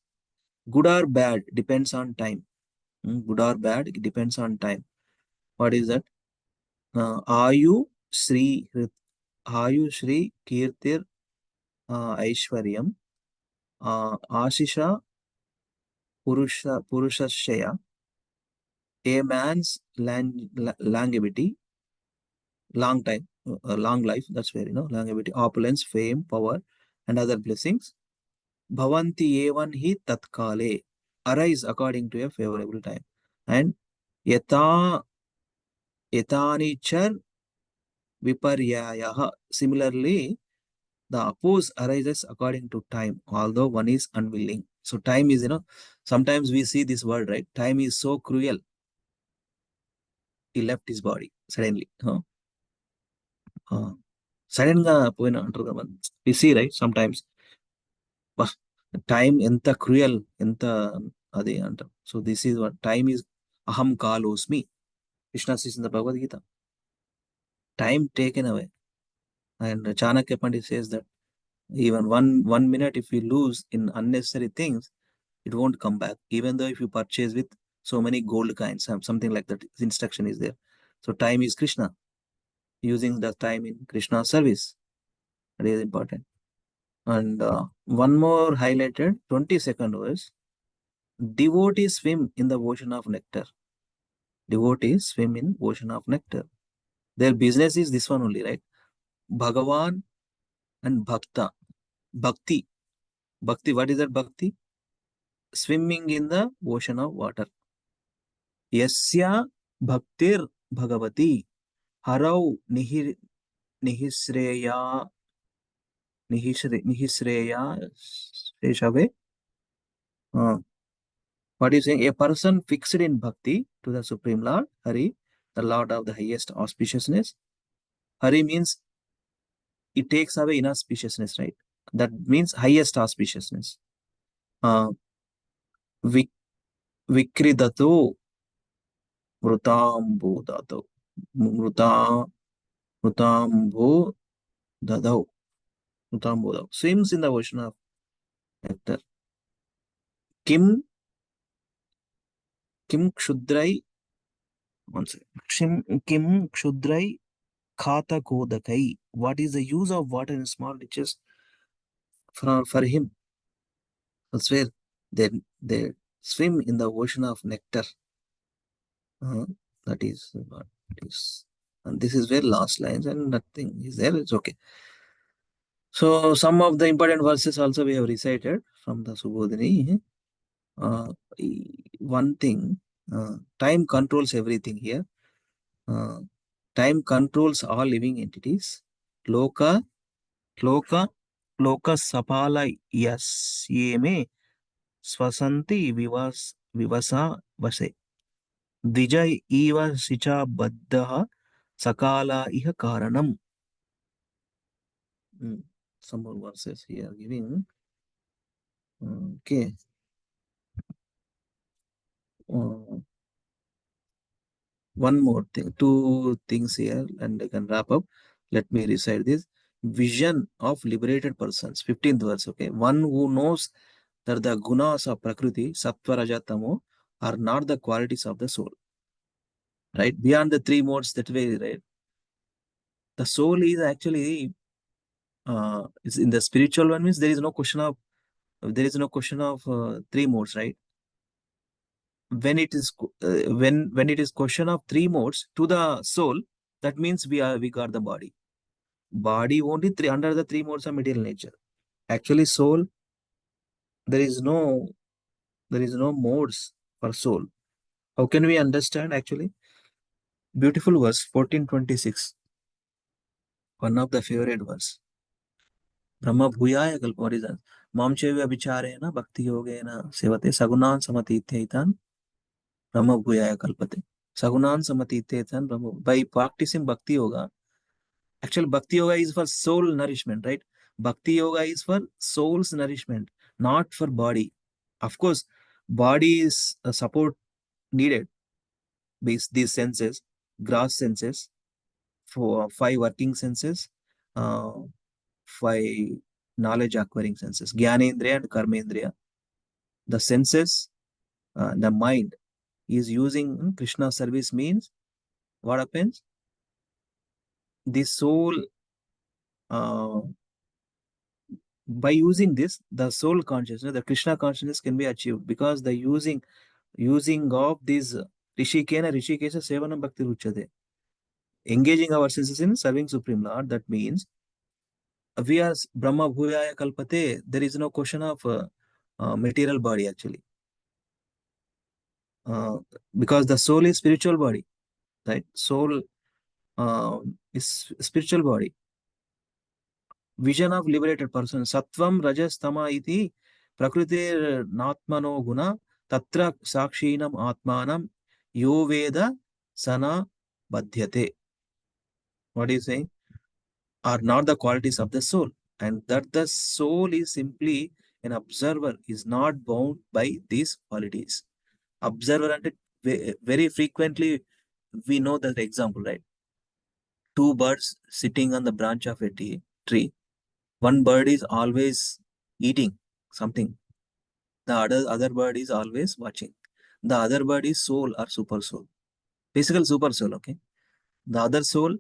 Good or bad depends on time. Good or bad, it depends on time. What is that? Ayu Sri Kirtir Aishwaryam Ashisha Purushashaya. A man's longevity, long time, long life, that's where, longevity, opulence, fame, power, and other blessings. Bhavanti evan hi tatkale, arise according to a favorable time. And yatani char viparyayaha, similarly, the oppose arises according to time, although one is unwilling. So time is, sometimes we see this word, right? Time is so cruel. He left his body suddenly. Sudden ga poina antaru kada. We see, right? Sometimes time enta cruel, enta adi antaru. So this is what time is. Aham kalosmi. Krishna says in the Bhagavad Gita. Time taken away. And Chanakya Pandit says that even one minute if you lose in unnecessary things, it won't come back. Even though if you purchase with so many gold coins, something like that, instruction is there. So time is Krishna. Using the time in Krishna's service. That is important. And one more highlighted, 22nd verse. Devotees swim in the ocean of nectar. Devotees swim in ocean of nectar. Their business is this one only, right? Bhagavan and Bhakta. Bhakti. Bhakti, what is that Bhakti? Swimming in the ocean of water. Yasya Bhaktir Bhagavati. Harau Nihisreya Sheshave. What is saying? A person fixed in bhakti to the Supreme Lord, Hari, the Lord of the highest auspiciousness. Hari means it takes away inauspiciousness, right? That means highest auspiciousness. Vikridato Mrutambo Dato. Mrutambo Dadao. Mrutambo Dadao. Swims in the ocean of nectar. Kim Kshudrai. One second. Kim Kshudrai Khata Kodakai. What is the use of water in small ditches for him? That's where they swim in the ocean of nectar. That is what it is. And this is where last lines and nothing is there. It's okay. So some of the important verses also we have recited from the Subodhini. One thing, Time controls everything here. Time controls all living entities. Loka, loka, loka sapala yes yeme swasanti vivasa vase. Vijay eva sicha baddha sakala iha karanam. Some more verses here giving. Okay. One more thing, two things here, and I can wrap up. Let me recite this. Vision of liberated persons, 15th verse. Okay, one who knows that the gunas of Prakriti, Sattva, Raja, Tamo, are not the qualities of the soul. Right? Beyond the three modes that way, right? The soul is actually is in the spiritual one, means there is no question of three modes, right? When it is when it is question of three modes to the soul, that means we got the body only three under the three modes of material nature. Actually soul, there is no modes for soul. How can we understand? Actually, beautiful verse 1426, one of the favorite verse. Brahma bhuyaya kalpa, what is that? Mam chevya vicharena bhakti yogena sevate sagunan samatithaitan Brahma bhuyaya kalpate. Sagunan samatithaitan Brahma. By practicing bhakti yoga, actually bhakti yoga is for soul nourishment, right? Bhakti yoga is for soul's nourishment, not for body. Of course, body is a support needed. These senses, gross senses, for five working senses, uh, five knowledge acquiring senses, Gyanendriya and Karmendriya. The senses, the mind is using Krishna service means what happens? The soul, by using this, the soul consciousness, the Krishna consciousness can be achieved because the using of these Rishikena Rishikesha Sevanam Bhakti Ruchade. Engaging our senses in serving Supreme Lord, that means we are Brahma Bhuyaya Kalpate, there is no question of material body actually. Because the soul is spiritual body, right? Soul is spiritual body. Vision of liberated person. Sattvam Rajas Tama iti Prakriti Natmano Guna Tatra Sakshinam Atmanam Yo Veda Sana Badhyate. What is saying? Are not the qualities of the soul, and that the soul is simply an observer, is not bound by these qualities. Observer, and very frequently we know that example, right? Two birds sitting on the branch of a tree. One bird is always eating something. The other bird is always watching. The other bird is soul or super soul. Physical super soul, okay? The other soul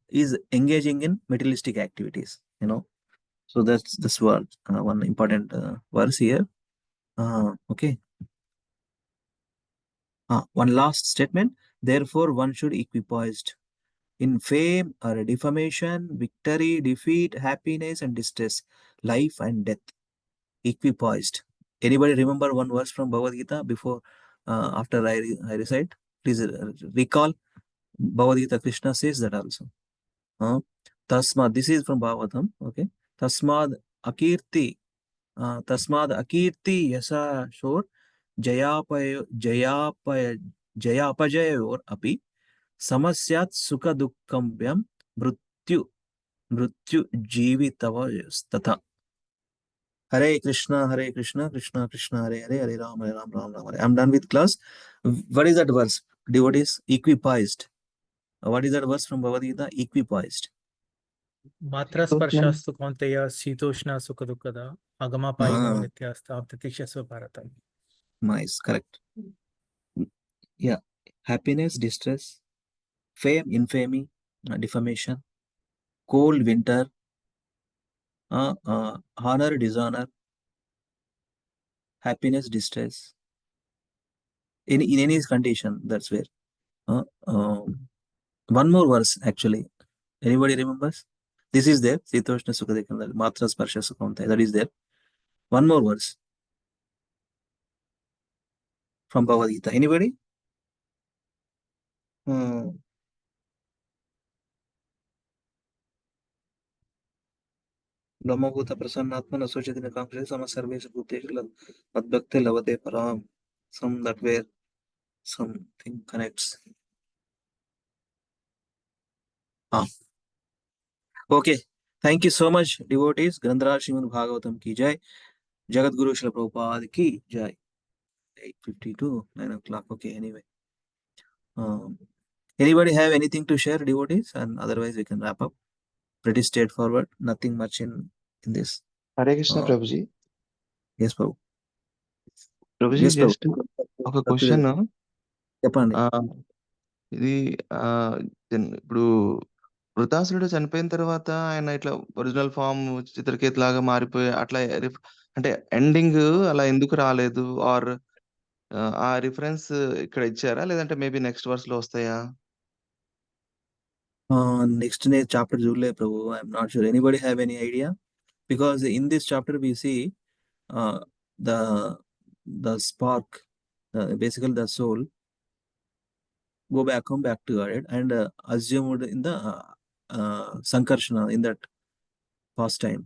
is engaging in materialistic activities, So that's this word, one important verse here. Okay. One last statement. Therefore, one should equipoised in fame or defamation, victory, defeat, happiness and distress, life and death. Equipoised. Anybody remember one verse from Bhagavad Gita before, after I recite? Please recall. Bhagavad Gita, Krishna says that also. Tasmad, this is from Bhagavatam. Okay. Tasmad akirti. Tasmad akirti yasa shor जयापजयोर अपि समस्यात् सुख दुःखम्भ्यं मृत्यु जीवितवस्तथा. Hare Krishna, Krishna Krishna Hare Hare, Hare Ram, Ram Ram Hare. I'm done with class. What is that verse? Devotees, equipoised. What is that verse from Bhagavad Gita? Equipoised. Matra sparshasthu kaunteya sitoshna sukha dukkada agama payino nityasta avtitikshasva bharata. Nice, correct. Yeah. Happiness, distress, fame, infamy, defamation, cold, winter, honor, dishonor, happiness, distress, in any condition, that's where. One more verse, actually. Anybody remembers? This is there. Sitoshna Sukadekanda, Matra Sparsha Sukhanta. That is there. One more verse. from Bhagavad Gita. Anybody? Hmm. Brahmabhuta Prasannatma Associated Kankshya Sama Sarveshu Bhuteshu Madbhakti Lavate Param. Some that where something connects. Ah. Okay. Thank you so much, devotees. Grandhara Srimad Bhagavatam ki jai. Jagat Guru Srila Prabhupada ki jai. 8:52, 9 o'clock. Okay, anyway. Anybody have anything to share, devotees? And otherwise we can wrap up. Pretty straightforward. Nothing much in this. Hare Krishna, Prabhuji. Yes, Prabhu. Prabhuji, Yes, Prabhu. just ఒక question. చెప్పండి. ఇది ఇప్పుడు వృతాసురుడు చనిపోయిన తర్వాత ఆయన ఇట్లా original form Chitraketu లాగా మారిపోయి అట్లా అంటే ఎండింగ్ అలా ఎందుకు రాలేదు? ఆర్ ఆ రిఫరెన్స్ ఇక్కడ ఇచ్చారా? లేదంటే మేబీ నెక్స్ట్ వర్స్ లో వస్తాయా? Next chapter చూడలే ప్రభు. I'm not sure. Anybody have any idea? Because in this chapter we see the spark, basically the soul, come back to God and assumed in the Sankarshana, in that pastime,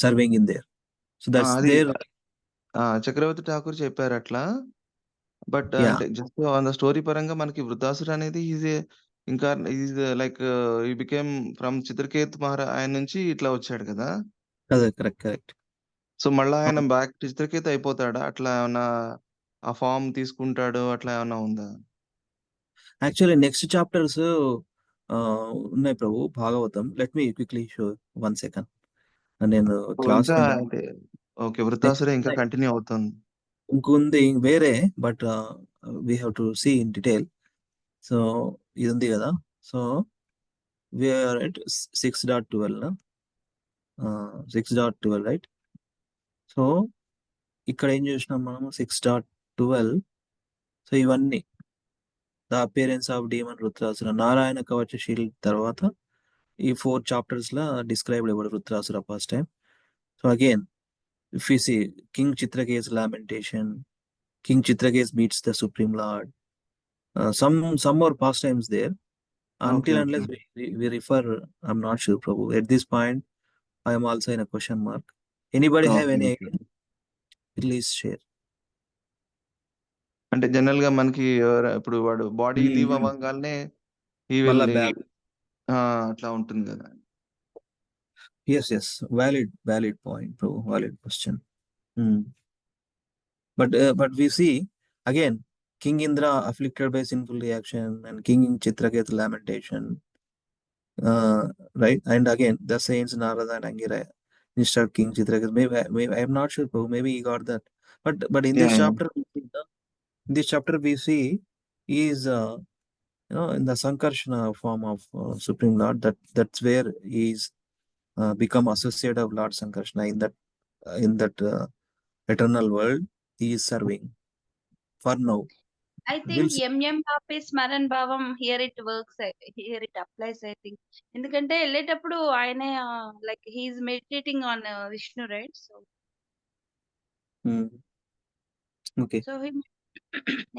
serving in there. So that's అది there. చక్రవర్తి ఠాకూర్ చెప్పారు అట్లా. But Yeah. అంటే just on the story పరంగా మనకి వృతాసురు అనేది ఇంకా like he became from చిత్రకేత్ ఆయన నుంచి ఇట్లా వచ్చాడు కదా. కరెక్ట్. సో మళ్ళా ఆయన బ్యాక్ చిత్రకేత్ అయిపోతాడా? అట్లా ఏమన్నా ఆ ఫామ్ తీసుకుంటాడు, అట్లా ఏమన్నా ఉందా? యాక్చువల్లీ నెక్స్ట్ చాప్టర్స్ ఉన్నాయి Prabhu Bhagavatam. Let me quickly show 1 second. నేను క్లాస్ ఓకే, వృతాసురే ఇంకా కంటిన్యూ అవుతుంది. ఇంకొంది వేరే, but we have to see in detail. So ఇది ఉంది కదా. So we are at 6.12 6.12 right. So ఇక్కడ ఏం చేసినాం మనము 6.12. సో ఇవన్నీ the appearance of demon Vritrasura, Narayana Kavacha shield తర్వాత ఈ 4 chapters లా described about Vritrasura first time. So again if we see King Chitrake's lamentation, King Chitrakesh meets the Supreme Lord, some more pastimes there. Until unless we refer, I'm not sure, Prabhu. At this point, I am also in a question mark. Anybody have any idea? Please share. అంటే general గా మనకి ఇప్పుడు వాడు body leave అవ్వగానే అట్లా ఉంటుంది కదా. Yes. Valid point, Prabhu. Valid question. But we see again King Indra afflicted by sinful reaction and King Chitrake's lamentation. Right, and again the saints Narada and Angira instead King Chitrakesh. Maybe I'm not sure, Prabhu. Maybe he got that. But in this chapter we see he is in the Sankarshana form of Supreme Lord. That's where he is become associate of Lord Sankarshana in that eternal world he is serving for now. I think MM Happy Smaran Bhavam, here it works, here it applies, I think. ఎందుకంటే వెళ్ళేటప్పుడు ఆయన like he is meditating on Vishnu, right? So okay. So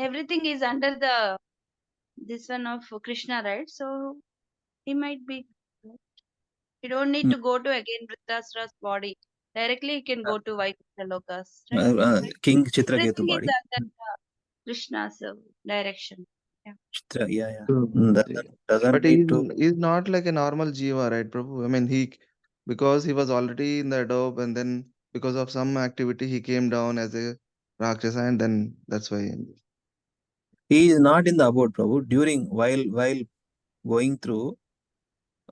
everything is under this one of Krishna, right? So he might be, you don't need to go to again Vritrasura's body. Directly he can go to Vaikuntha Lokas, right? King Chitraketu Everything body. is under Krishna's direction. Yeah. Doesn't But need to. he's not like a normal jiva, right, Prabhu? I mean, because he was already in the adobe, and then because of some activity he came down as a rakshasa, and then that's why He is not in the abode, Prabhu. While going through,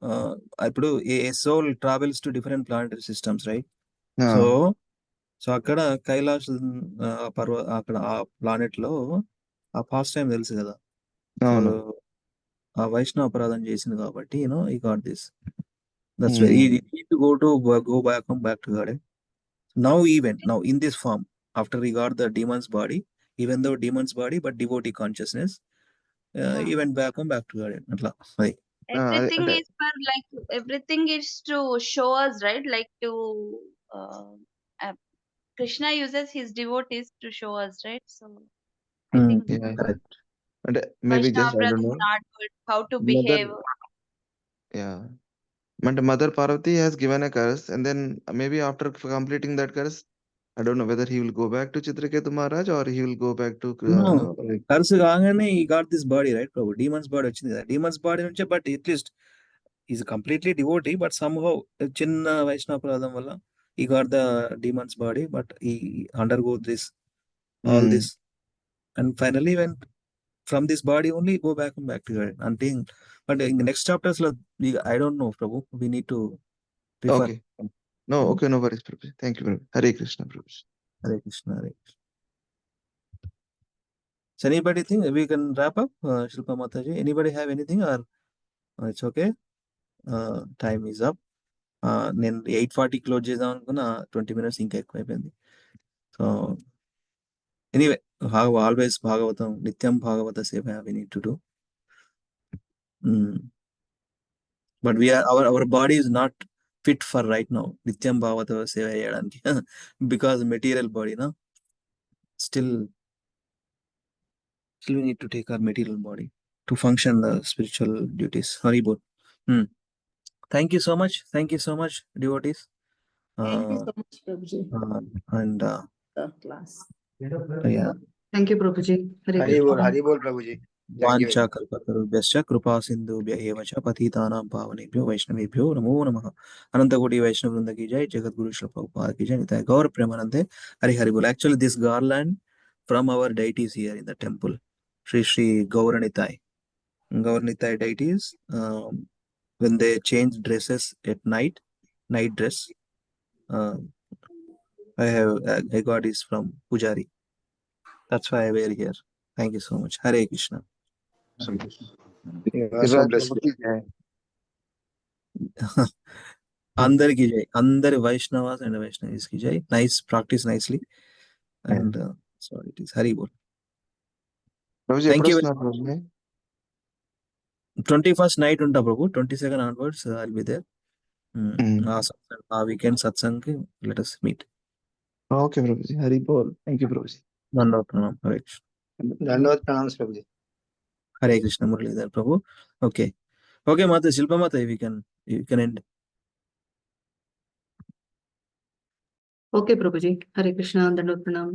a soul travels to different planetary systems, right? So అక్కడ కైలాష్ అక్కడ ఆ planet లో ఆ past time తెలుసు కదా. So ఆ వైష్ణవ అపరాధం చేసింది కాబట్టి ఈ got this. That's why he need to go back to God. Now in this form, after he got the demon's body, even though demon's body but devotee consciousness, he went back to God. అట్లా everything is for everything is to show us, right? Like to Krishna uses his devotees to show us, right? So I think Yeah. Correct. And maybe just, I Vaishnava don't is know, not good. How to Mother, behave. yeah. But Mother Parvati has given a curse, and then maybe after completing that curse, I don't know whether he will go back to Chitraketu Maharaj or he will go back to, No, like, curse కాగానే he got this body, right, Prabhu? Demon's body వచ్చింది కదా. Demon's body నుంచే, but at least he's completely devotee, but somehow చిన్న వైష్ణవప్రదం వల్ల he got the demon's body, but he undergo this, all mm, this, and finally went from this body only go back and back to her. Until, but in the next chapters, I don't know, Prabhu. We need to refer. okay. No, okay, no worries, Prabhuji. Thank you, Prabhuji. Hare Krishna, Prabhuji. Hare Krishna, Hare Krishna. So anybody think we can wrap up, Shilpa Mataji? Anybody have anything, or it's okay? Time is up. నేను 8:40 close చేద్దాం అనుకున్న 20 minutes ఇంకా ఎక్కువ అయిపోయింది. So anyway, always Bhagavatam, నిత్యం భాగవత సేవ we need to do. But we are, our body is not fit for right now నిత్యం భాగవత సేవ చేయడానికి because material body, no? Still we need to take our material body to function the spiritual duties. Hari bol. Thank you so much. Thank you so much, devotees. Thank you so much, Prabhuji. And The class. yeah. Thank you, Prabhuji. Hare Hari Krishna. bol, Hari bol, Prabhuji. Thank you very वाञ्छा much. कल्पतरुभ्यश्च कृपासिन्धुभ्य एव च पतितानां पावनेभ्यो वैष्णवेभ्यो नमो नमः. अनंतकोटि वैष्णव वृंद की जय. जगद्गुरु श्रील प्रभुपाद की जय. निताय गौर प्रेमानंदे. हरि हरि बोल. Actually, this garland from our deities here in the temple, Shri Gauranitai. Gauranitai deities, when they change dresses at night dress, I got this from Pujari. That's why I wear here. Thank you so much. Hare Krishna. You are so Giriraj blessed. Prabhu ki jai. అందరికి జై, అందరి Vaishnavas and Vaishnavis కి జై. Nice practice, nicely, and so it is. Hari బోల్. Prabhuji, thank you. ఎప్పుడు వస్తున్నారు Prabhuji? 21st night ఉంటా Prabhu. 22nd onwards I'll be there. ఆ వీకెండ్ సత్సంగ్ కి let us meet. Okay, Prabhuji. Hari bol. Thank you, Prabhuji. దండోతనం. Hare Krishna. Dandavad pranams, Prabhuji. Hare Krishna Muralidhar Prabhu. Okay okay Mata Shilpamata, you can end. Okay, Prabhuji. Hare Krishna. Dandavad pranam.